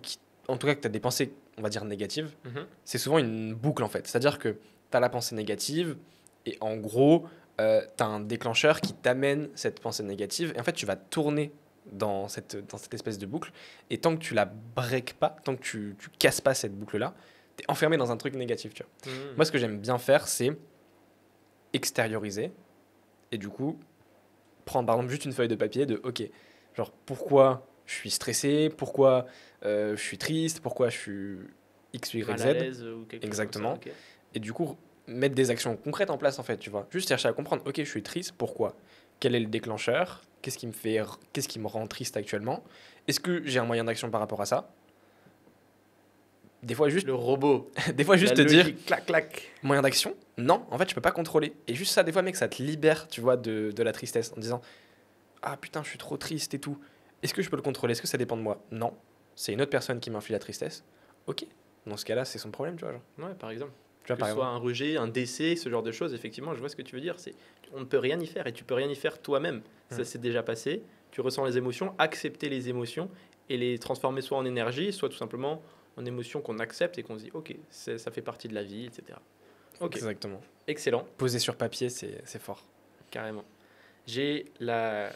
qui, en tout cas, que tu as des pensées, on va dire, négatives, Mhm. c'est souvent une boucle en fait. C'est-à-dire que tu as la pensée négative et en gros, tu as un déclencheur qui t'amène cette pensée négative et en fait, tu vas tourner dans cette espèce de boucle et tant que tu la breaks pas, tant que tu casses pas cette boucle-là, tu es enfermé dans un truc négatif. Tu vois. Mhm. Moi, ce que j'aime bien faire, c'est extérioriser et du coup, prendre par exemple juste une feuille de papier de OK, genre pourquoi je suis stressé, pourquoi je suis triste, pourquoi je suis X, Y, Mal Z. à l'aise ou quelque Exactement. chose comme ça, ok. Et du coup, mettre des actions concrètes en place, en fait, tu vois. Juste chercher à comprendre, ok, je suis triste, pourquoi? Quel est le déclencheur? Qu'est-ce qui me rend triste actuellement? Est-ce que j'ai un moyen d'action par rapport à ça? Des fois, juste, Le robot, des fois, juste la te dire, logique, clac, clac. moyen d'action? Non, en fait, je peux pas contrôler. Et juste ça, des fois, mec, ça te libère, tu vois, de la tristesse en disant, ah putain, je suis trop triste et tout. Est-ce que je peux le contrôler? Est-ce que ça dépend de moi? Non. C'est une autre personne qui m'inflige la tristesse. Ok. Dans ce cas-là, c'est son problème, tu vois. Genre. Ouais, par exemple. Tu vois, Que par ce soit exemple. un rejet, un décès, ce genre de choses, effectivement, je vois ce que tu veux dire. On ne peut rien y faire et tu peux rien y faire toi-même. Ça Mm. s'est déjà passé. Tu ressens les émotions, accepter les émotions et les transformer soit en énergie, soit tout simplement en émotions qu'on accepte et qu'on se dit, ok, ça fait partie de la vie, etc. Ok, Exactement. excellent, Poser sur papier, c'est fort. carrément. J'ai la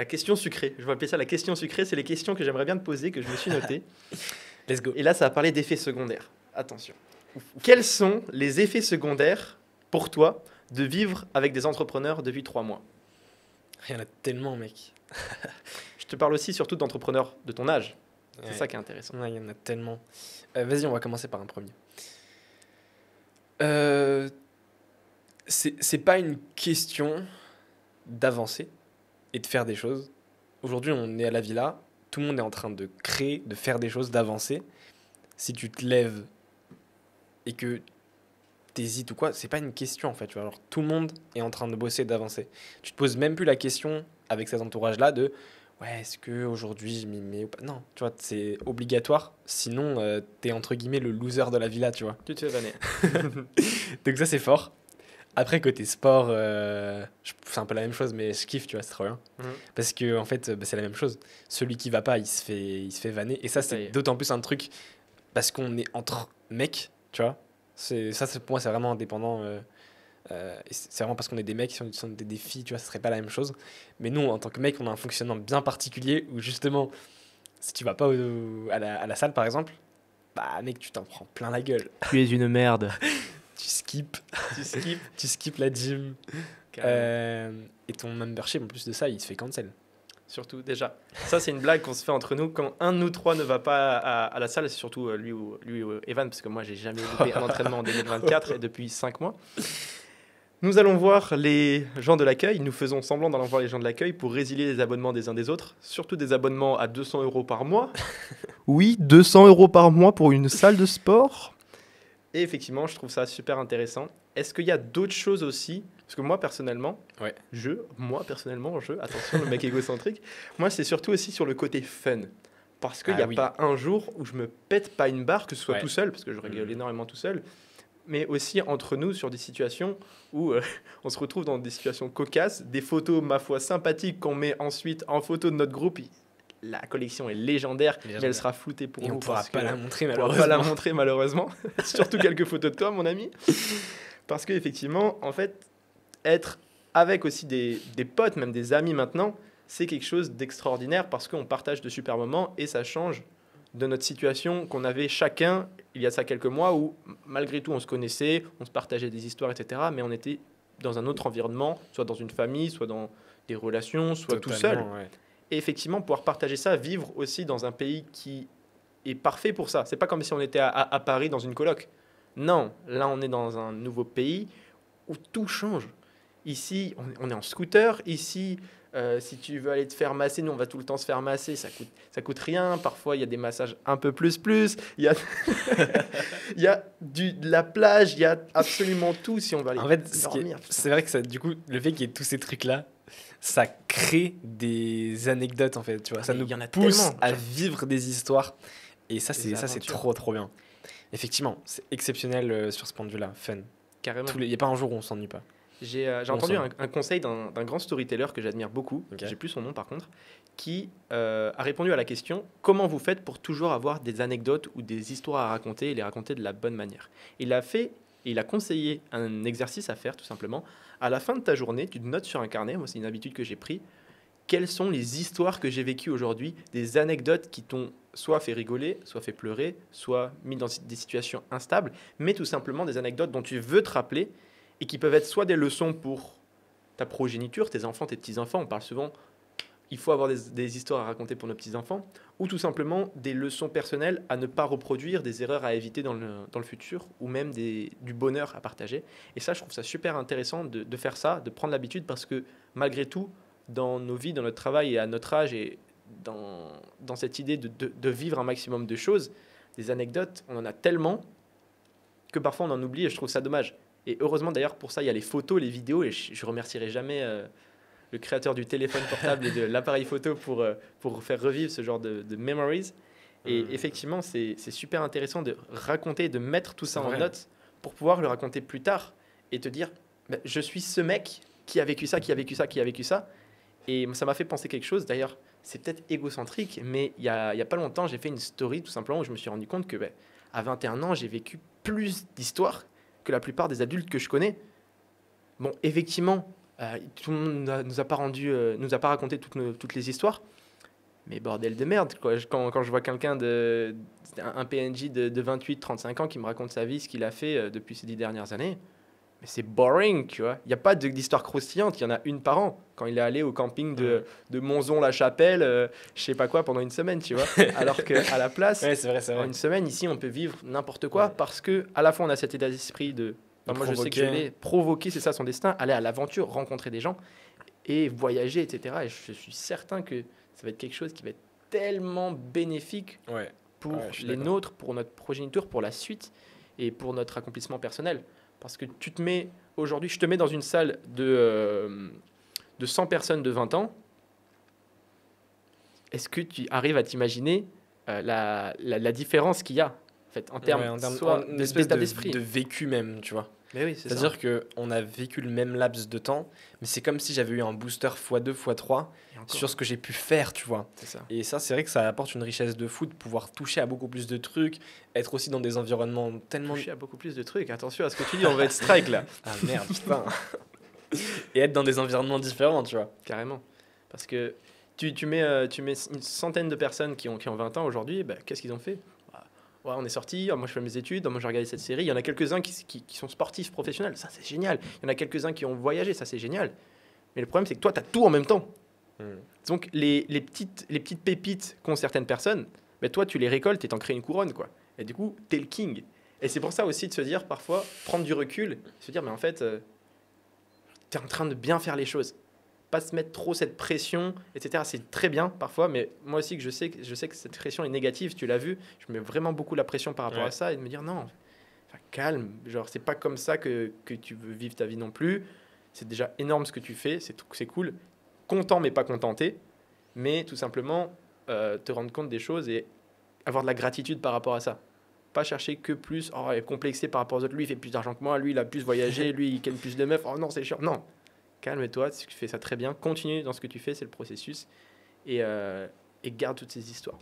question sucrée. Je vais appeler ça la question sucrée. C'est les questions que j'aimerais bien te poser, que je me suis notées. Let's go. Et là, ça va parler d'effets secondaires. Attention. Quels sont les effets secondaires pour toi de vivre avec des entrepreneurs depuis 3 mois? Il y en a tellement, mec. Je te parle aussi surtout d'entrepreneurs de ton âge. C'est Ouais. ça qui est intéressant. Ouais, il y en a tellement. Vas-y, on va commencer par un premier. Euh, c'est pas une question d'avancer et de faire des choses. Aujourd'hui, on est à la villa, tout le monde est en train de créer, de faire des choses, d'avancer. Si tu te lèves et que t'hésites ou quoi, c'est pas une question en fait. Tu vois. Alors, tout le monde est en train de bosser, d'avancer. Tu te poses même plus la question avec cet entourage-là de ouais, est-ce que aujourd'hui je m'y mets ou pas. Non, tu vois, c'est obligatoire. Sinon, t'es entre guillemets le loser de la villa, tu vois. Tu te fais vanner. Donc ça, c'est fort. Après, côté sport, c'est un peu la même chose, mais je kiffe, tu vois, c'est trop bien. Mhm. Parce que, en fait, bah, c'est la même chose. Celui qui va pas, il se fait vanner. Et ça, Ça y c'est est. d'autant plus un truc parce qu'on est entre mecs, tu vois. Pour moi, c'est vraiment indépendant. Et c'est vraiment parce qu'on est des mecs, si on était des filles, tu vois, ça serait pas la même chose. Mais nous, en tant que mecs, on a un fonctionnement bien particulier où justement, si tu vas pas à la salle, par exemple, bah, mec, tu t'en prends plein la gueule. Tu es une merde. Tu skips. Tu skips. Tu skips la gym. Et ton membership, en plus de ça, il se fait cancel. Surtout, déjà. Ça, c'est une blague qu'on se fait entre nous. Quand un de nous trois ne va pas à la salle, c'est surtout lui ou Evan, parce que moi, j'ai jamais loupé un entraînement en 2024 et depuis 5 mois. Nous allons voir les gens de l'accueil. Nous faisons semblant d'aller voir les gens de l'accueil pour résilier les abonnements des uns des autres. Surtout des abonnements à 200 € par mois. Oui, 200 € par mois pour une salle de sport. Et effectivement, je trouve ça super intéressant. Est-ce qu'il y a d'autres choses aussi? Parce que moi, personnellement, Ouais. attention, le mec égocentrique, moi, c'est surtout aussi sur le côté fun. Parce qu'il n'y a oui. pas un jour où je me pète pas une barre, que ce soit Ouais. tout seul, parce que je rigole énormément tout seul, mais aussi entre nous sur des situations où on se retrouve dans des situations cocasses, des photos, ma foi, sympathiques qu'on met ensuite en photo de notre groupe. la collection est légendaire, mais elle sera floutée pour et vous. on pourra pas la montrer, on malheureusement. pourra pas la montrer, malheureusement. Surtout quelques photos de toi, mon ami. Parce qu'effectivement, en fait, être avec aussi des potes, même des amis maintenant, c'est quelque chose d'extraordinaire parce qu'on partage de super moments et ça change de notre situation qu'on avait chacun il y a ça quelques mois où malgré tout on se connaissait, on se partageait des histoires, etc. Mais on était dans un autre environnement, soit dans une famille, soit dans des relations, soit tout seul. Ouais. Et effectivement, pouvoir partager ça, vivre aussi dans un pays qui est parfait pour ça. C'est pas comme si on était à Paris dans une coloc. Non, là on est dans un nouveau pays où tout change. Ici, on est en scooter. Ici, si tu veux aller te faire masser, nous on va tout le temps se faire masser. Ça coûte rien. Parfois, il y a des massages un peu plus. Il y a, il y a de la plage. Il y a absolument tout si on va aller En fait, dormir. c'est vrai que ça, du coup, le fait qu'il y ait tous ces trucs-là, ça crée des anecdotes en fait. Tu vois, ça mais nous il y en a pousse tellement, à genre. vivre des histoires. Et ça, Des c'est aventures. trop bien. Effectivement, c'est exceptionnel sur ce point de vue-là. Fun. Carrément. Il n'y a pas un jour où on s'ennuie pas. J'ai Bon entendu sang. un conseil d'un grand storyteller que j'admire beaucoup, Ok. j'ai plus son nom par contre, qui a répondu à la question comment vous faites pour toujours avoir des anecdotes ou des histoires à raconter et les raconter de la bonne manière. Il a conseillé un exercice à faire tout simplement. À la fin de ta journée, tu te notes sur un carnet, moi c'est une habitude que j'ai pris, quelles sont les histoires que j'ai vécues aujourd'hui, des anecdotes qui t'ont soit fait rigoler, soit fait pleurer, soit mis dans des situations instables, mais tout simplement des anecdotes dont tu veux te rappeler et qui peuvent être soit des leçons pour ta progéniture, tes enfants, tes petits-enfants. On parle souvent, il faut avoir des histoires à raconter pour nos petits-enfants, ou tout simplement des leçons personnelles à ne pas reproduire, des erreurs à éviter dans le futur, ou même du bonheur à partager. Et ça, je trouve ça super intéressant de faire ça, de prendre l'habitude, parce que malgré tout, dans nos vies, dans notre travail et à notre âge, et dans cette idée de vivre un maximum de choses, des anecdotes, on en a tellement que parfois on en oublie et je trouve ça dommage. Et heureusement d'ailleurs pour ça, il y a les photos, les vidéos et je remercierai jamais le créateur du téléphone portable et de l'appareil photo pour faire revivre ce genre de memories. Et effectivement, c'est super intéressant de raconter, de mettre tout ça C'est en vrai. notes pour pouvoir le raconter plus tard et te dire bah, je suis ce mec qui a vécu ça, qui a vécu ça, qui a vécu ça. Et ça m'a fait penser quelque chose. D'ailleurs, c'est peut-être égocentrique, mais il y a pas longtemps, j'ai fait une story tout simplement où je me suis rendu compte que bah, à 21 ans, j'ai vécu plus d'histoires que la plupart des adultes que je connais. Bon, effectivement, tout le monde nous a pas nous a pas raconté toutes les histoires, mais bordel de merde, quoi. Quand je vois un PNJ de 28-35 ans qui me raconte sa vie, ce qu'il a fait depuis ces 10 dernières années, mais c'est boring, tu vois. Il n'y a pas d'histoire croustillante, il y en a une par an. Quand il est allé au camping de Monzon-la-Chapelle, je sais pas quoi, pendant une semaine, tu vois. Alors qu'à la place, Ouais, c'est vrai, c'est en vrai. une semaine, ici, on peut vivre n'importe quoi parce que à la fois, on a cet état d'esprit moi, je sais que je provoquer. l'ai provoqué, c'est ça son destin, aller à l'aventure, rencontrer des gens et voyager, etc. Et je suis certain que ça va être quelque chose qui va être tellement bénéfique Ouais. pour Ouais, je suis les d'accord. nôtres, pour notre progéniture, pour la suite et pour notre accomplissement personnel. Parce que aujourd'hui, je te mets dans une salle de 100 personnes de 20 ans. Est-ce que tu arrives à t'imaginer la différence qu'il y a en fait, en termes, Ouais, en termes soit une espèce d'état d'esprit. de vécu même, tu vois. Mais oui, c'est ça. C'est-à-dire qu'on a vécu le même laps de temps, mais c'est comme si j'avais eu un booster x2, x3 Et encore, sur ce que j'ai pu faire, tu vois. c'est ça. Et ça, c'est vrai que ça apporte une richesse de fou, de pouvoir toucher à beaucoup plus de trucs, être aussi dans des environnements tellement... Toucher à beaucoup plus de trucs. Attention à ce que tu dis, on va être strike là. Ah merde, putain. Et être dans des environnements différents, tu vois. Carrément. Parce que tu mets une centaine de personnes qui ont 20 ans aujourd'hui, bah, qu'est-ce qu'ils ont fait? Ouais, on est sortis, moi je fais mes études, moi j'ai regardé cette série. Il y en a quelques-uns qui sont sportifs professionnels, ça c'est génial. Il y en a quelques-uns qui ont voyagé, ça c'est génial. Mais le problème c'est que toi tu as tout en même temps. Donc les petites pépites qu'ont certaines personnes, bah, toi tu les récoltes et t'en crées une couronne, quoi. Et du coup, t'es le king. Et c'est pour ça aussi de se dire parfois, prendre du recul, se dire mais en fait, t'es en train de bien faire les choses. Pas se mettre trop cette pression, etc. C'est très bien parfois, mais moi aussi que je sais que cette pression est négative, tu l'as vu, je mets vraiment beaucoup la pression par rapport Ouais. à ça et de me dire non, enfin, calme, genre c'est pas comme ça que tu veux vivre ta vie non plus. C'est déjà énorme ce que tu fais, c'est cool. Content mais pas contenté, mais tout simplement te rendre compte des choses et avoir de la gratitude par rapport à ça. Pas chercher que plus, complexé par rapport aux autres, lui il fait plus d'argent que moi, lui il a plus voyagé, lui il ken plus de meufs, oh non c'est chiant, non. Calme-toi, tu fais ça très bien, continue dans ce que tu fais, c'est le processus. Et et garde toutes ces histoires.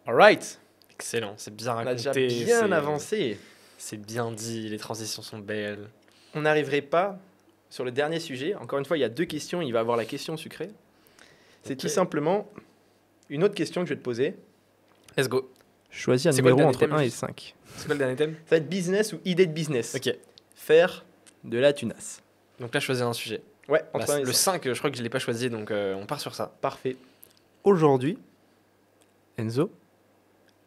Alright, Excellent, c'est bien on a déjà raconté. bien avancé. C'est bien dit, les transitions sont belles. On n'arriverait pas sur le dernier sujet. Encore une fois, il y a 2 questions. Il va y avoir la question sucrée. C'est Ok. tout simplement une autre question que je vais te poser. Let's go. Choisis un C'est quoi le numéro dernier entre thème, 1 et juste 5. C'est quoi le dernier thème? Ça va être business ou idée de business. Ok. Faire de la tunasse. Donc là, choisir un sujet. Ouais, Bah, entre 1 et le 5. 5, je crois que je l'ai pas choisi, donc on part sur ça. Parfait. Aujourd'hui, Enzo,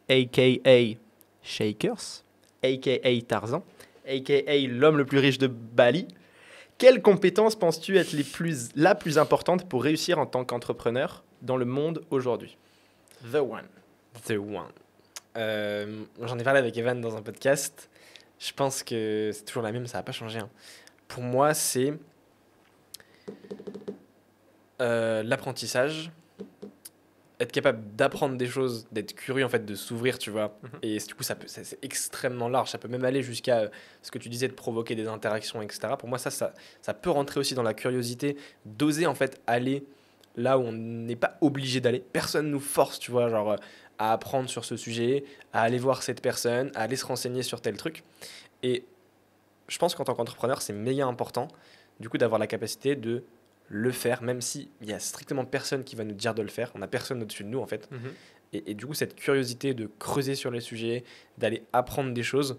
a.k.a. Shakers, a.k.a. Tarzan, a.k.a. l'homme le plus riche de Bali, quelles compétences penses-tu être la plus importante pour réussir en tant qu'entrepreneur dans le monde aujourd'hui? The one. The one. J'en ai parlé avec Evan dans un podcast. Je pense que c'est toujours la même, ça n'a pas changé. Hein. Pour moi, c'est l'apprentissage, être capable d'apprendre des choses, d'être curieux en fait, de s'ouvrir, tu vois. Et du coup, c'est extrêmement large. Ça peut même aller jusqu'à ce que tu disais de provoquer des interactions, etc. Pour moi, ça peut rentrer aussi dans la curiosité, d'oser en fait aller là où on n'est pas obligé d'aller. Personne nous force, tu vois, genre à apprendre sur ce sujet, à aller voir cette personne, à aller se renseigner sur tel truc. Et je pense qu'en tant qu'entrepreneur, c'est méga important, du coup, d'avoir la capacité de le faire, même s'il y a strictement personne qui va nous dire de le faire. On n'a personne au-dessus de nous, en fait. Et du coup, cette curiosité de creuser sur les sujets, d'aller apprendre des choses,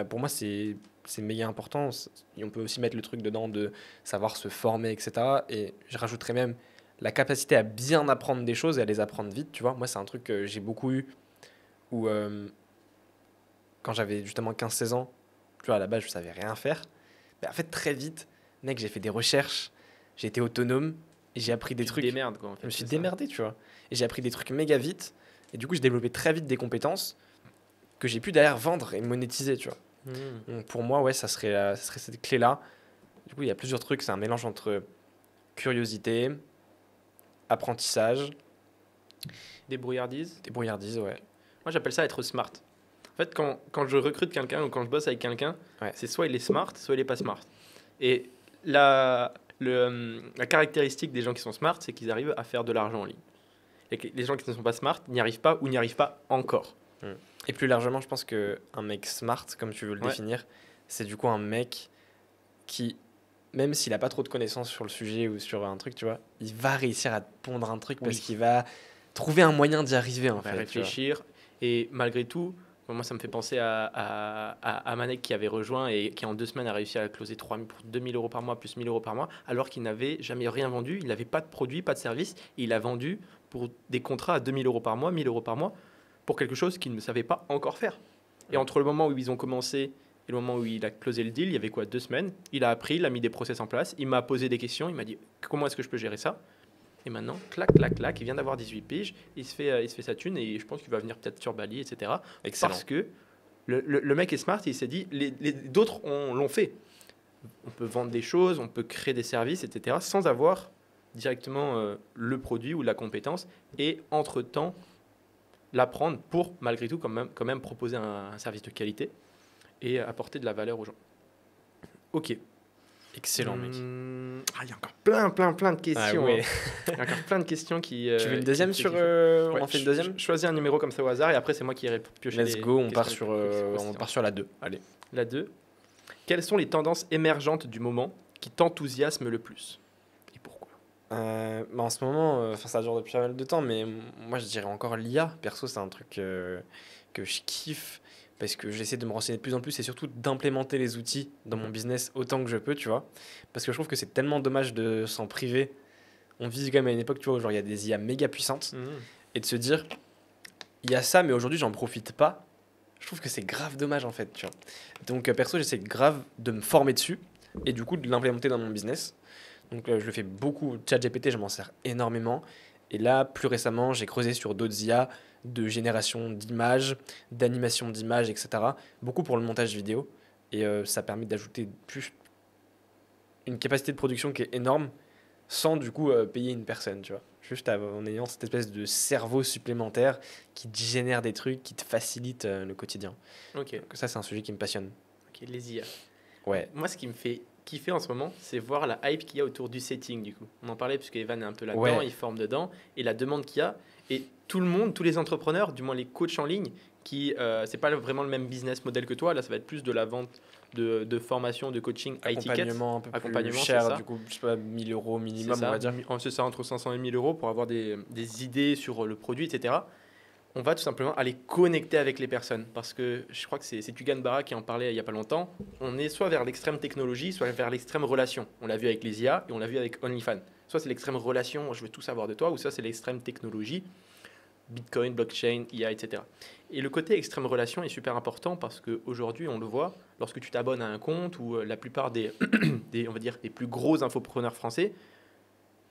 pour moi, c'est méga important. Et on peut aussi mettre le truc dedans de savoir se former, etc. Et je rajouterais même la capacité à bien apprendre des choses et à les apprendre vite, tu vois. Moi, c'est un truc que j'ai beaucoup eu où, quand j'avais justement 15-16 ans, tu vois, à la base, je savais rien faire. Mais en fait, très vite, mec, j'ai fait des recherches, j'ai été autonome et j'ai appris des trucs. Démerdes, quoi. En fait, Je me suis c'est ça. démerdé, tu vois. Et j'ai appris des trucs méga vite. Et du coup, j'ai développé très vite des compétences que j'ai pu derrière vendre et monétiser, tu vois. Donc pour moi, ouais, ça serait cette clé-là. Du coup, il y a plusieurs trucs. C'est un mélange entre curiosité, apprentissage, Débrouillardise. débrouillardise, ouais. Moi, j'appelle ça être smart. En fait, quand je recrute quelqu'un ou quand je bosse avec quelqu'un, Ouais. c'est soit il est smart, soit il est pas smart. Et la caractéristique des gens qui sont smart, c'est qu'ils arrivent à faire de l'argent en ligne. Et que les gens qui ne sont pas smart n'y arrivent pas ou n'y arrivent pas encore. Et plus largement, je pense qu'un mec smart, comme tu veux le Ouais. définir, c'est du coup un mec qui, même s'il n'a pas trop de connaissances sur le sujet ou sur un truc, tu vois, il va réussir à te pondre un truc parce Oui. qu'il va trouver un moyen d'y arriver, en On va fait. tu vois. réfléchir. Et malgré tout, moi, ça me fait penser à Manek qui avait rejoint et qui en 2 semaines a réussi à closer 3000 pour 2000 euros par mois plus 1000 euros par mois, alors qu'il n'avait jamais rien vendu. Il n'avait pas de produit, pas de service. Et il a vendu pour des contrats à 2000 euros par mois, 1000 euros par mois, pour quelque chose qu'il ne savait pas encore faire. Et entre le moment où ils ont commencé et le moment où il a closé le deal, il y avait quoi, 2 semaines. Il a appris, il a mis des process en place, il m'a posé des questions, il m'a dit comment est-ce que je peux gérer ça. Et maintenant, clac, clac, clac, il vient d'avoir 18 piges, il se fait sa thune et je pense qu'il va venir peut-être sur Bali, etc. Excellent. Parce que le mec est smart et il s'est dit, d'autres l'ont fait. On peut vendre des choses, on peut créer des services, etc. sans avoir directement le produit ou la compétence et entre-temps l'apprendre pour malgré tout quand même proposer un service de qualité et apporter de la valeur aux gens. Ok. Excellent, mec. Il y a encore plein de questions. Ah ouais. Il y a encore plein de questions qui. Tu veux une deuxième sur... Ouais, on en fait une deuxième? Choisis un numéro comme ça au hasard et après c'est moi qui irai piocher. Let's les go, on part questions sur, les plus on croustillantes. part sur la 2. Allez. La 2. Quelles sont les tendances émergentes du moment qui t'enthousiasment le plus et pourquoi? En ce moment, ça dure depuis pas mal de temps, mais moi je dirais encore l'IA. Perso, c'est un truc que je kiffe parce que j'essaie de me renseigner de plus en plus et surtout d'implémenter les outils dans mon business autant que je peux, tu vois. Parce que je trouve que c'est tellement dommage de s'en priver. On vit quand même à une époque, tu vois, où genre il y a des IA méga puissantes et de se dire, il y a ça, mais aujourd'hui j'en profite pas. Je trouve que c'est grave dommage en fait, tu vois. Donc perso, j'essaie grave de me former dessus et du coup de l'implémenter dans mon business. Donc je le fais beaucoup. ChatGPT, je m'en sers énormément. Et là, plus récemment, j'ai creusé sur d'autres IA de génération d'images, d'animation d'images, etc. Beaucoup pour le montage vidéo. Et ça permet d'ajouter plus une capacité de production qui est énorme sans du coup payer une personne, tu vois. Juste en ayant cette espèce de cerveau supplémentaire qui te génère des trucs, qui te facilite le quotidien. Ok. Donc ça, c'est un sujet qui me passionne. Ok. Les IA. Ouais. Moi, ce qui me fait kiffer en ce moment, c'est voir la hype qu'il y a autour du setting du coup. On en parlait puisque Evan est un peu là-dedans, Ouais. il forme dedans, et la demande qu'il y a, et tout le monde, tous les entrepreneurs, du moins les coachs en ligne, qui c'est pas vraiment le même business model que toi, là ça va être plus de la vente de formation, de coaching, high ticket. Accompagnement un peu plus Accompagnement, c'est cher, ça. du coup, je sais pas, 1000 euros minimum, C'est on ça, va dire. C'est ça, entre 500 et 1000 euros pour avoir des idées sur le produit, etc. On va tout simplement aller connecter avec les personnes. Parce que je crois que c'est Tugan Barra qui en parlait il n'y a pas longtemps. On est soit vers l'extrême technologie, soit vers l'extrême relation. On l'a vu avec les IA et on l'a vu avec OnlyFans. Soit c'est l'extrême relation, je veux tout savoir de toi, ou soit c'est l'extrême technologie, Bitcoin, blockchain, IA, etc. Et le côté extrême relation est super important parce qu'aujourd'hui, on le voit, lorsque tu t'abonnes à un compte ou la plupart on va dire, des plus gros infopreneurs français,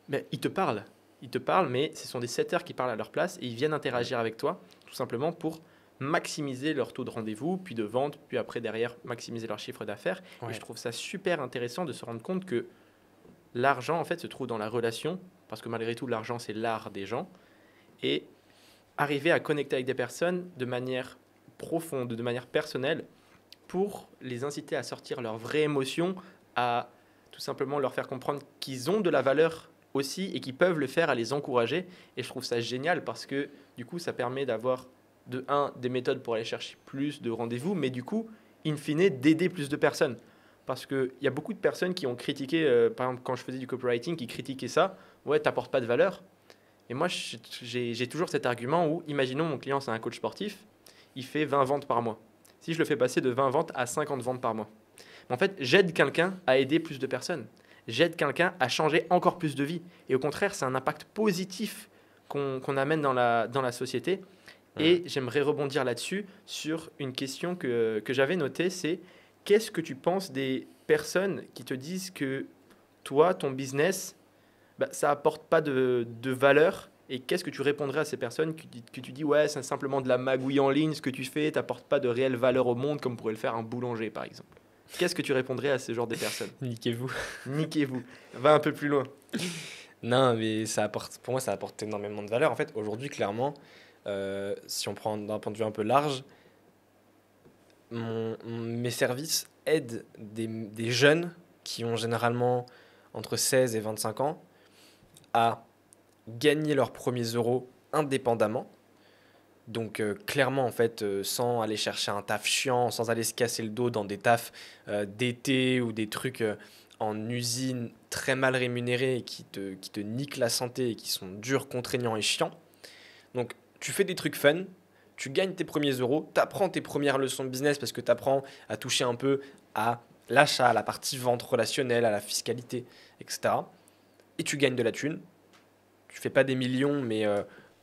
mais ils te parlent. Ils te parlent, mais ce sont des setters qui parlent à leur place et ils viennent interagir avec toi, tout simplement pour maximiser leur taux de rendez-vous, puis de vente, puis après derrière maximiser leur chiffre d'affaires. Ouais. Et je trouve ça super intéressant de se rendre compte que l'argent en fait se trouve dans la relation, parce que malgré tout l'argent c'est l'art des gens, et arriver à connecter avec des personnes de manière profonde, de manière personnelle, pour les inciter à sortir leurs vraies émotions, à tout simplement leur faire comprendre qu'ils ont de la valeur aussi et qu'ils peuvent le faire, à les encourager. Et je trouve ça génial parce que du coup, ça permet d'avoir des méthodes pour aller chercher plus de rendez-vous, mais du coup, in fine, d'aider plus de personnes. Parce qu'il y a beaucoup de personnes qui ont critiqué, par exemple, quand je faisais du copywriting, qui critiquaient ça. Ouais, t'apportes pas de valeur. Et moi, j'ai toujours cet argument où, imaginons mon client, c'est un coach sportif, il fait 20 ventes par mois. Si je le fais passer de 20 ventes à 50 ventes par mois, en fait, j'aide quelqu'un à aider plus de personnes. J'aide quelqu'un à changer encore plus de vie. Et au contraire, c'est un impact positif qu'on amène dans la société. Et j'aimerais rebondir là-dessus sur une question que j'avais notée, c'est qu'est-ce que tu penses des personnes qui te disent que toi, ton business, ça apporte pas de valeur, et qu'est-ce que tu répondrais à ces personnes que tu dis ouais, c'est simplement de la magouille en ligne ce que tu fais, t'apportes pas de réelle valeur au monde comme pourrait le faire un boulanger par exemple. Qu'est-ce que tu répondrais à ce genre de personnes? Niquez-vous. Niquez-vous. Va un peu plus loin. Non, mais pour moi, ça apporte énormément de valeur. En fait, aujourd'hui, clairement, si on prend d'un point de vue un peu large, mes services aident des jeunes qui ont généralement entre 16 et 25 ans à gagner leurs premiers euros indépendamment. Donc clairement, en fait, sans aller chercher un taf chiant, sans aller se casser le dos dans des tafs d'été ou des trucs en usine très mal rémunérés et qui te niquent la santé et qui sont durs, contraignants et chiants. Donc tu fais des trucs fun, tu gagnes tes premiers euros, tu apprends tes premières leçons de business parce que tu apprends à toucher un peu à l'achat, à la partie vente relationnelle, à la fiscalité, etc. Et tu gagnes de la thune. Tu fais pas des millions, mais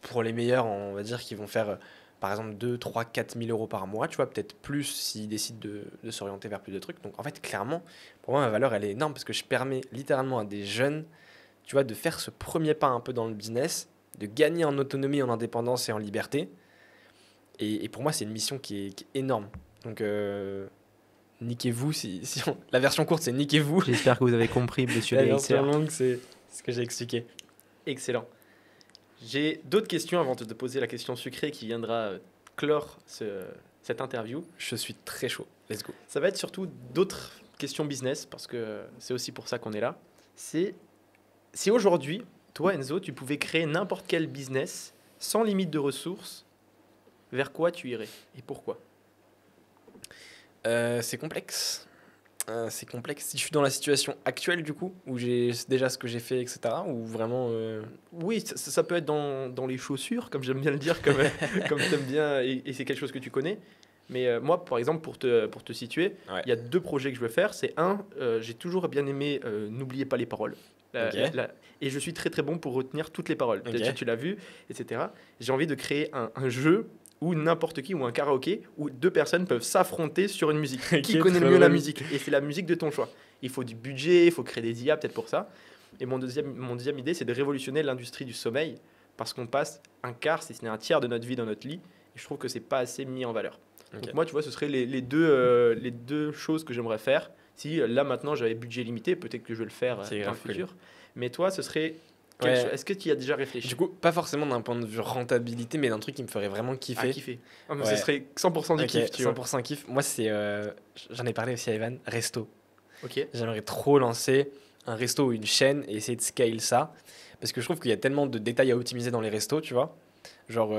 pour les meilleurs, on va dire qu'ils vont faire par exemple 2, 3, 4 000 euros par mois, tu vois, peut-être plus s'ils décident de s'orienter vers plus de trucs. Donc en fait, clairement, pour moi, ma valeur, elle est énorme parce que je permets littéralement à des jeunes, tu vois, de faire ce premier pas un peu dans le business, de gagner en autonomie, en indépendance et en liberté. Et pour moi, c'est une mission qui est énorme. Donc, niquez-vous. La version courte, c'est niquez-vous. J'espère que vous avez compris, monsieur La le version hater. longue, c'est ce que j'ai expliqué. Excellent. J'ai d'autres questions avant de te poser la question sucrée qui viendra clore cette interview. Je suis très chaud. Let's go. Ça va être surtout d'autres questions business, parce que c'est aussi pour ça qu'on est là. C'est si aujourd'hui, toi Enzo, tu pouvais créer n'importe quel business sans limite de ressources, vers quoi tu irais et pourquoi? C'est complexe. C'est complexe. Si je suis dans la situation actuelle, du coup, où j'ai déjà ce que j'ai fait, etc., ou vraiment. Oui, ça peut être dans les chaussures, comme j'aime bien le dire, comme tu aimes bien, et c'est quelque chose que tu connais. Mais moi, par exemple, pour te situer, Ouais. il y a 2 projets que je veux faire. C'est j'ai toujours bien aimé N'oubliez pas les paroles. Ok. Et je suis très très bon pour retenir toutes les paroles. Ok. Peut-être que tu l'as vu, etc. J'ai envie de créer un jeu où n'importe qui, ou un karaoké, où 2 personnes peuvent s'affronter sur une musique. Ok, Qui connaît le trop mieux la drôle. musique? Et c'est la musique de ton choix. Il faut du budget, il faut créer des IA peut-être pour ça. Et mon deuxième idée, c'est de révolutionner l'industrie du sommeil, parce qu'on passe un quart, si ce n'est un tiers de notre vie dans notre lit, et je trouve que c'est pas assez mis en valeur. Ok. Donc moi, tu vois, ce seraient les deux choses que j'aimerais faire. Si là maintenant j'avais budget limité, peut-être que je vais le faire C'est dans le grave cool. futur. Mais toi, ce serait Ouais. est-ce que tu y as déjà réfléchi? Du coup, pas forcément d'un point de vue rentabilité, mais d'un truc qui me ferait vraiment kiffer. Kiffer. Ah, mais Ouais. Ce serait 100% du Ok, kiff, tu vois. 100% kiff. Moi, c'est. J'en ai parlé aussi à Evan, resto. Ok. J'aimerais trop lancer un resto ou une chaîne et essayer de scale ça. Parce que je trouve qu'il y a tellement de détails à optimiser dans les restos, tu vois. Genre,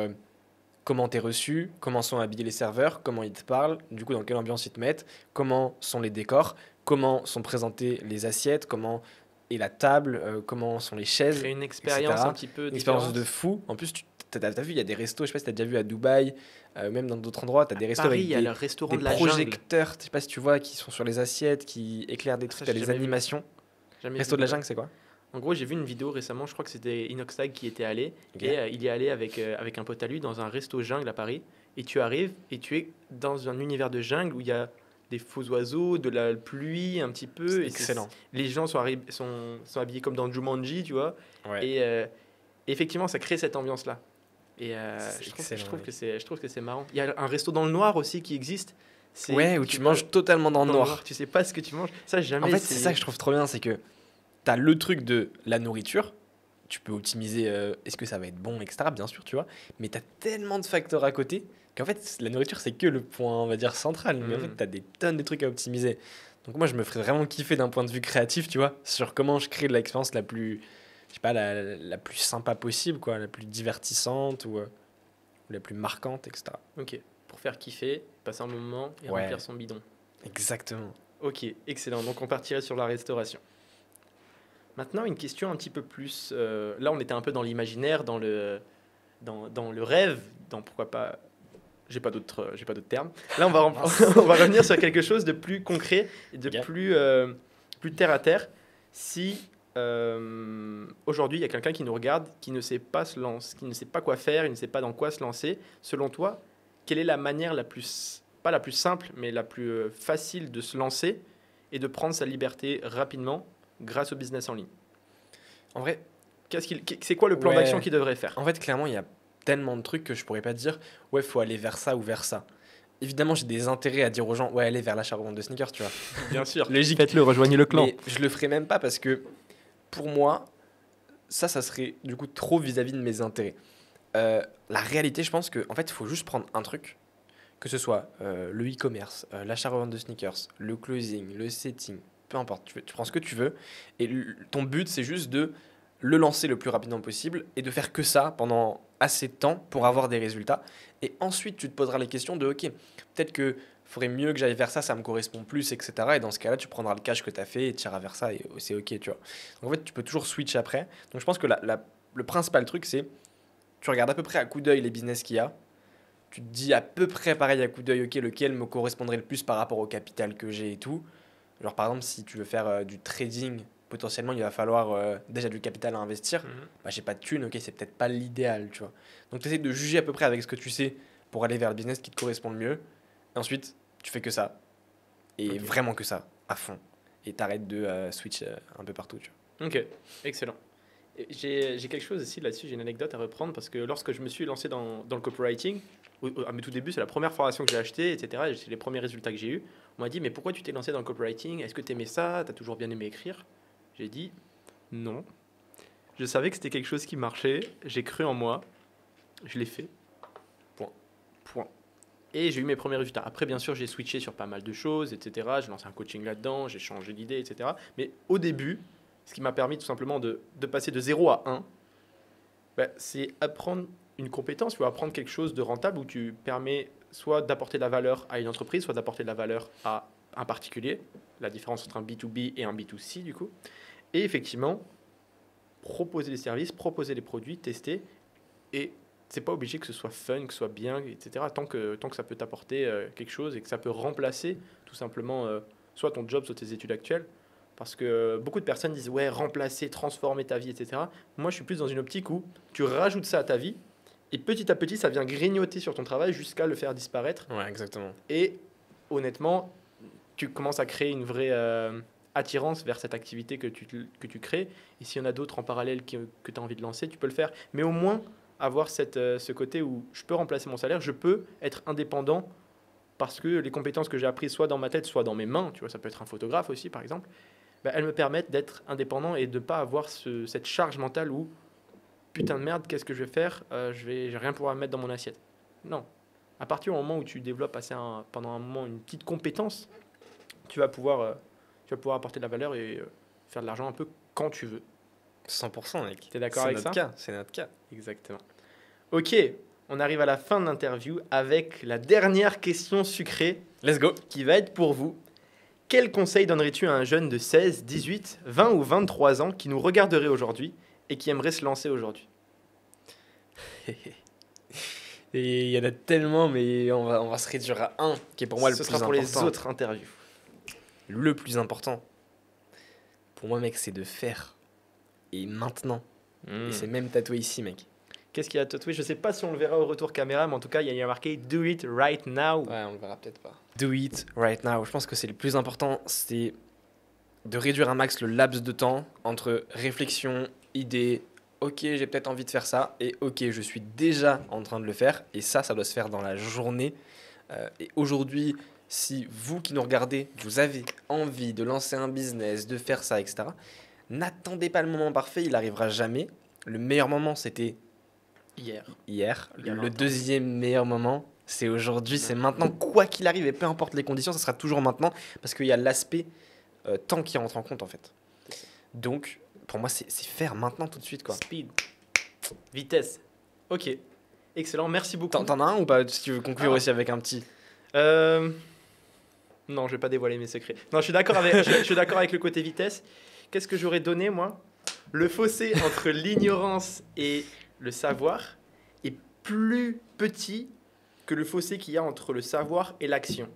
comment t'es reçu, comment sont habillés les serveurs, comment ils te parlent, du coup, dans quelle ambiance ils te mettent, comment sont les décors, comment sont présentées les assiettes, comment est la table, comment sont les chaises, Créer une expérience un etc. petit peu Une expérience différente. de fou. En plus, t'as vu, il y a des restos, je sais pas si t'as déjà vu à Dubaï, même dans d'autres endroits, t'as À des restos Paris, avec il y a le restaurant des de la jungle. projecteurs, je sais pas si tu vois, qui sont sur les assiettes, qui éclairent des Ah, ça, trucs, t'as j'ai des jamais vu. animations. Jamais vu Resto de la Dubaï. jungle, c'est quoi? En gros, j'ai vu une vidéo récemment, je crois que c'était Inoxtag qui était allé, Ok. et il y est allé avec un pote à lui dans un resto jungle à Paris, et tu arrives et tu es dans un univers de jungle où il y a des faux oiseaux, de la pluie un petit peu, C'est et excellent. les gens sont habillés comme dans Jumanji, tu vois, Ouais, et effectivement, ça crée cette ambiance-là. Et c'est je excellent. trouve Ouais. Je trouve que c'est marrant. Il y a un resto dans le noir aussi qui existe. Ouais, où Je sais tu pas, manges totalement dans le dans le noir, noir. tu sais pas ce que tu manges. Ça, j'ai En jamais fait, c'est ça essayé. que je trouve trop bien, c'est que t'as le truc de la nourriture. Tu peux optimiser est-ce que ça va être bon, etc. Bien sûr, tu vois. Mais t'as tellement de facteurs à côté qu'en fait, la nourriture, c'est que le point, on va dire, central. Mais en fait, Hmm. t'as des tonnes de trucs à optimiser. Donc moi, je me ferais vraiment kiffer d'un point de vue créatif, tu vois, sur comment je crée l'expérience la plus, je sais pas, la plus sympa possible, quoi, la plus divertissante ou la plus marquante, etc. Ok, pour faire kiffer, passer un moment et remplir Ouais, son bidon. exactement. Ok, excellent. Donc on partirait sur la restauration. Maintenant, une question un petit peu plus. Là, on était un peu dans l'imaginaire, dans le rêve, dans pourquoi pas. J'ai pas d'autres termes. Là, Mince. on va revenir sur quelque chose de plus concret et de Ok. plus terre à terre. Si aujourd'hui il y a quelqu'un qui nous regarde, qui ne sait pas se lancer, qui ne sait pas quoi faire, il ne sait pas dans quoi se lancer, selon toi, quelle est la manière la plus, pas la plus simple, mais la plus facile de se lancer et de prendre sa liberté rapidement grâce au business en ligne? En vrai, C'est quoi le plan d'action ouais. qu'il devrait faire? En fait, clairement, il y a tellement de trucs que je pourrais pas te dire, ouais, faut aller vers ça ou vers ça. Évidemment, j'ai des intérêts à dire aux gens, ouais, allez vers l'achat-revente de sneakers, tu vois. Bien sûr. Logique. Faites-le, rejoignez le clan. Mais je le ferai même pas parce que pour moi, ça serait du coup trop vis-à-vis de mes intérêts. La réalité, je pense que en fait, il faut juste prendre un truc, que ce soit le e-commerce, l'achat-revente de sneakers, le closing, le setting, peu importe, tu prends ce que tu veux, et ton but, c'est juste de le lancer le plus rapidement possible et de faire que ça pendant assez de temps pour avoir des résultats. Et ensuite, tu te poseras les questions de, ok, peut-être que faudrait mieux que j'aille vers ça, ça me correspond plus, etc. Et dans ce cas-là, tu prendras le cash que tu as fait et tu iras vers ça et c'est ok, tu vois. Donc en fait, tu peux toujours switch après. Donc je pense que le principal truc, c'est tu regardes à peu près à coup d'œil les business qu'il y a. Tu te dis à peu près pareil à coup d'œil, ok, lequel me correspondrait le plus par rapport au capital que j'ai et tout. Genre par exemple, si tu veux faire du trading, potentiellement il va falloir déjà du capital à investir. Mhm. Bah, j'ai pas de thune, ok, c'est peut-être pas l'idéal, tu vois. Donc tu essaies de juger à peu près avec ce que tu sais pour aller vers le business qui te correspond le mieux. Et ensuite, tu fais que ça. Et Ok. vraiment que ça, à fond. Et t'arrêtes de switch un peu partout, tu Ok, excellent. Et j'ai quelque chose aussi là-dessus, j'ai une anecdote à reprendre parce que lorsque je me suis lancé dans le copywriting, à mes tout débuts, c'est la première formation que j'ai achetée, etc. Et c'est les premiers résultats que j'ai eus. On m'a dit, mais pourquoi tu t'es lancé dans le copywriting? Est-ce que tu aimais ça? Tu as toujours bien aimé écrire? J'ai dit, non. Je savais que c'était quelque chose qui marchait, j'ai cru en moi, je l'ai fait. Point. Point. Et j'ai eu mes premiers résultats. Après, bien sûr, j'ai switché sur pas mal de choses, etc. J'ai lancé un coaching là-dedans, j'ai changé d'idée, etc. Mais au début, ce qui m'a permis tout simplement de passer de 0 à 1, bah, c'est apprendre une compétence ou apprendre quelque chose de rentable où tu permets soit d'apporter de la valeur à une entreprise, soit d'apporter de la valeur à un particulier. La différence entre un B2B et un B2C, du coup. Et effectivement, proposer des services, proposer des produits, tester. Et c'est pas obligé que ce soit fun, que ce soit bien, etc. Tant que ça peut t'apporter quelque chose et que ça peut remplacer tout simplement soit ton job, soit tes études actuelles. Parce que beaucoup de personnes disent ouais, remplacer, transformer ta vie, etc. Moi, je suis plus dans une optique où tu rajoutes ça à ta vie et petit à petit, ça vient grignoter sur ton travail jusqu'à le faire disparaître. vois. Ouais, exactement. Et honnêtement, tu commences à créer une vraie attirance vers cette activité que tu crées. Et s'il y en a d'autres en parallèle que tu as envie de lancer, tu peux le faire. Mais au moins, avoir ce côté où je peux remplacer mon salaire, je peux être indépendant parce que les compétences que j'ai apprises, soit dans ma tête, soit dans mes mains, tu vois, ça peut être un photographe aussi, par exemple, bah, elles me permettent d'être indépendant et de ne pas avoir cette charge mentale où putain de merde, qu'est-ce que je vais faire? Je vais rien pouvoir mettre dans mon assiette. Non. À partir du moment où tu développes pendant un moment une petite compétence, tu vas pouvoir tu vas pouvoir apporter de la valeur et faire de l'argent un peu quand tu veux. 100%, mec. T'es d'accord avec ça? C'est notre cas. Exactement. Ok, on arrive à la fin de l'interview avec la dernière question sucrée Let's go. qui va être pour vous. Quel conseil donnerais-tu à un jeune de 16, 18, 20 ou 23 ans qui nous regarderait aujourd'hui et qui aimerait se lancer aujourd'hui? Et il y en a tellement, mais on va se réduire à un, qui est pour moi le Ce plus sera pour important. les autres interviews. Le plus important, pour moi, mec, c'est de faire. Et maintenant. Et c'est même tatoué ici, mec. Qu'est-ce qu'il y a tatoué? Je sais pas si on le verra au retour caméra, mais en tout cas, il y a marqué Do it right now. Ouais, on le verra peut-être pas. Do it right now. Je pense que c'est le plus important, c'est de réduire un max le laps de temps entre réflexion, idée, ok, j'ai peut-être envie de faire ça, et ok, je suis déjà en train de le faire, et ça doit se faire dans la journée. Et aujourd'hui, si vous qui nous regardez, vous avez envie de lancer un business, de faire ça, etc., n'attendez pas le moment parfait, il n'arrivera jamais. Le meilleur moment, c'était hier. Il y a Le longtemps. deuxième meilleur moment, c'est aujourd'hui, c'est maintenant. Quoi qu'il arrive, et peu importe les conditions, ça sera toujours maintenant, parce qu'il y a l'aspect temps qui rentre en compte, en fait. Donc, pour moi, c'est faire maintenant, tout de suite, quoi. Speed. Vitesse. Ok. Excellent, merci beaucoup. T'en as un ou pas, si tu veux conclure Ah. aussi avec un petit? Non, je vais pas dévoiler mes secrets. Non, je suis d'accord avec, je suis d'accord avec le côté vitesse. Qu'est-ce que j'aurais donné, moi? Le fossé entre l'ignorance et le savoir est plus petit que le fossé qu'il y a entre le savoir et l'action.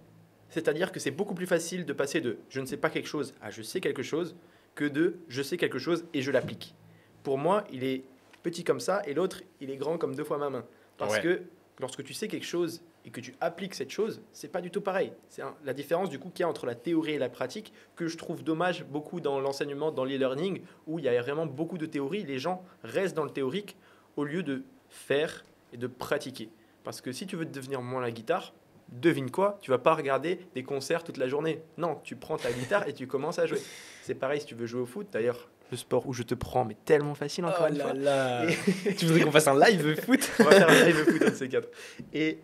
C'est-à-dire que c'est beaucoup plus facile de passer de je ne sais pas quelque chose à je sais quelque chose que de je sais quelque chose et je l'applique. Pour moi, il est petit comme ça et l'autre, il est grand comme 2 fois ma main. Parce Ouais. que lorsque tu sais quelque chose et que tu appliques cette chose, c'est pas du tout pareil. C'est la différence du coup qu'il y a entre la théorie et la pratique que je trouve dommage beaucoup dans l'enseignement, dans l'e-learning, où il y a vraiment beaucoup de théorie. Les gens restent dans le théorique au lieu de faire et de pratiquer. Parce que si tu veux devenir moins la guitare, devine quoi? Tu vas pas regarder des concerts toute la journée. Non, tu prends ta guitare et tu commences à jouer. C'est pareil si tu veux jouer au foot. D'ailleurs, le sport où je te prends, mais tellement facile encore une fois. là. Tu voudrais qu'on fasse un live foot? On va faire un live foot de ces 4. Et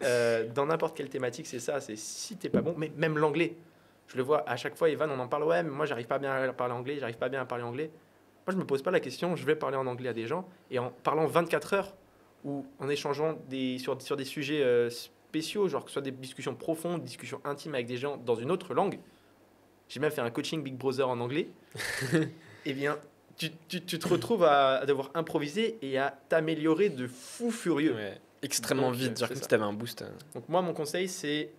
dans n'importe quelle thématique, c'est ça. C'est si t'es pas bon, mais même l'anglais. Je le vois à chaque fois, Evan, on en parle. Ouais, mais moi, j'arrive pas bien à parler anglais. J'arrive pas bien à parler anglais. Moi, je me pose pas la question. Je vais parler en anglais à des gens et en parlant 24 heures ou en échangeant sur des sujets spéciaux, genre que ce soit des discussions profondes, des discussions intimes avec des gens dans une autre langue. J'ai même fait un coaching Big Brother en anglais. Eh bien, tu te retrouves à devoir improviser et à t'améliorer de fou furieux. Ouais. Extrêmement Donc, vite, c'est genre comme ça. si t'avais un boost. Donc moi, mon conseil, c'est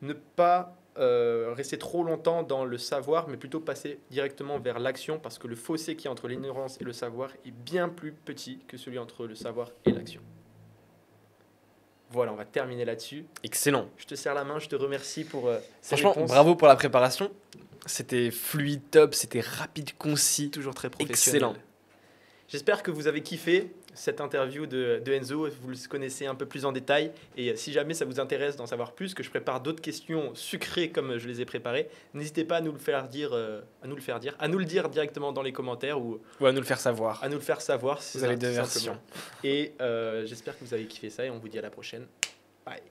ne pas rester trop longtemps dans le savoir, mais plutôt passer directement vers l'action, parce que le fossé qui est entre l'ignorance et le savoir est bien plus petit que celui entre le savoir et l'action. Voilà, on va terminer là-dessus. Excellent. Je te serre la main, je te remercie pour ces Franchement, réponses. bravo pour la préparation. C'était fluide, top, c'était rapide, concis. Toujours très professionnel. Excellent. J'espère que vous avez kiffé cette interview de Enzo, vous le connaissez un peu plus en détail. Et si jamais ça vous intéresse d'en savoir plus, que je prépare d'autres questions sucrées comme je les ai préparées, n'hésitez pas à nous le dire directement dans les commentaires ou Ou à nous le faire savoir. à nous le faire savoir. Vous avez deux simplement. versions. Et j'espère que vous avez kiffé ça et on vous dit à la prochaine. Bye.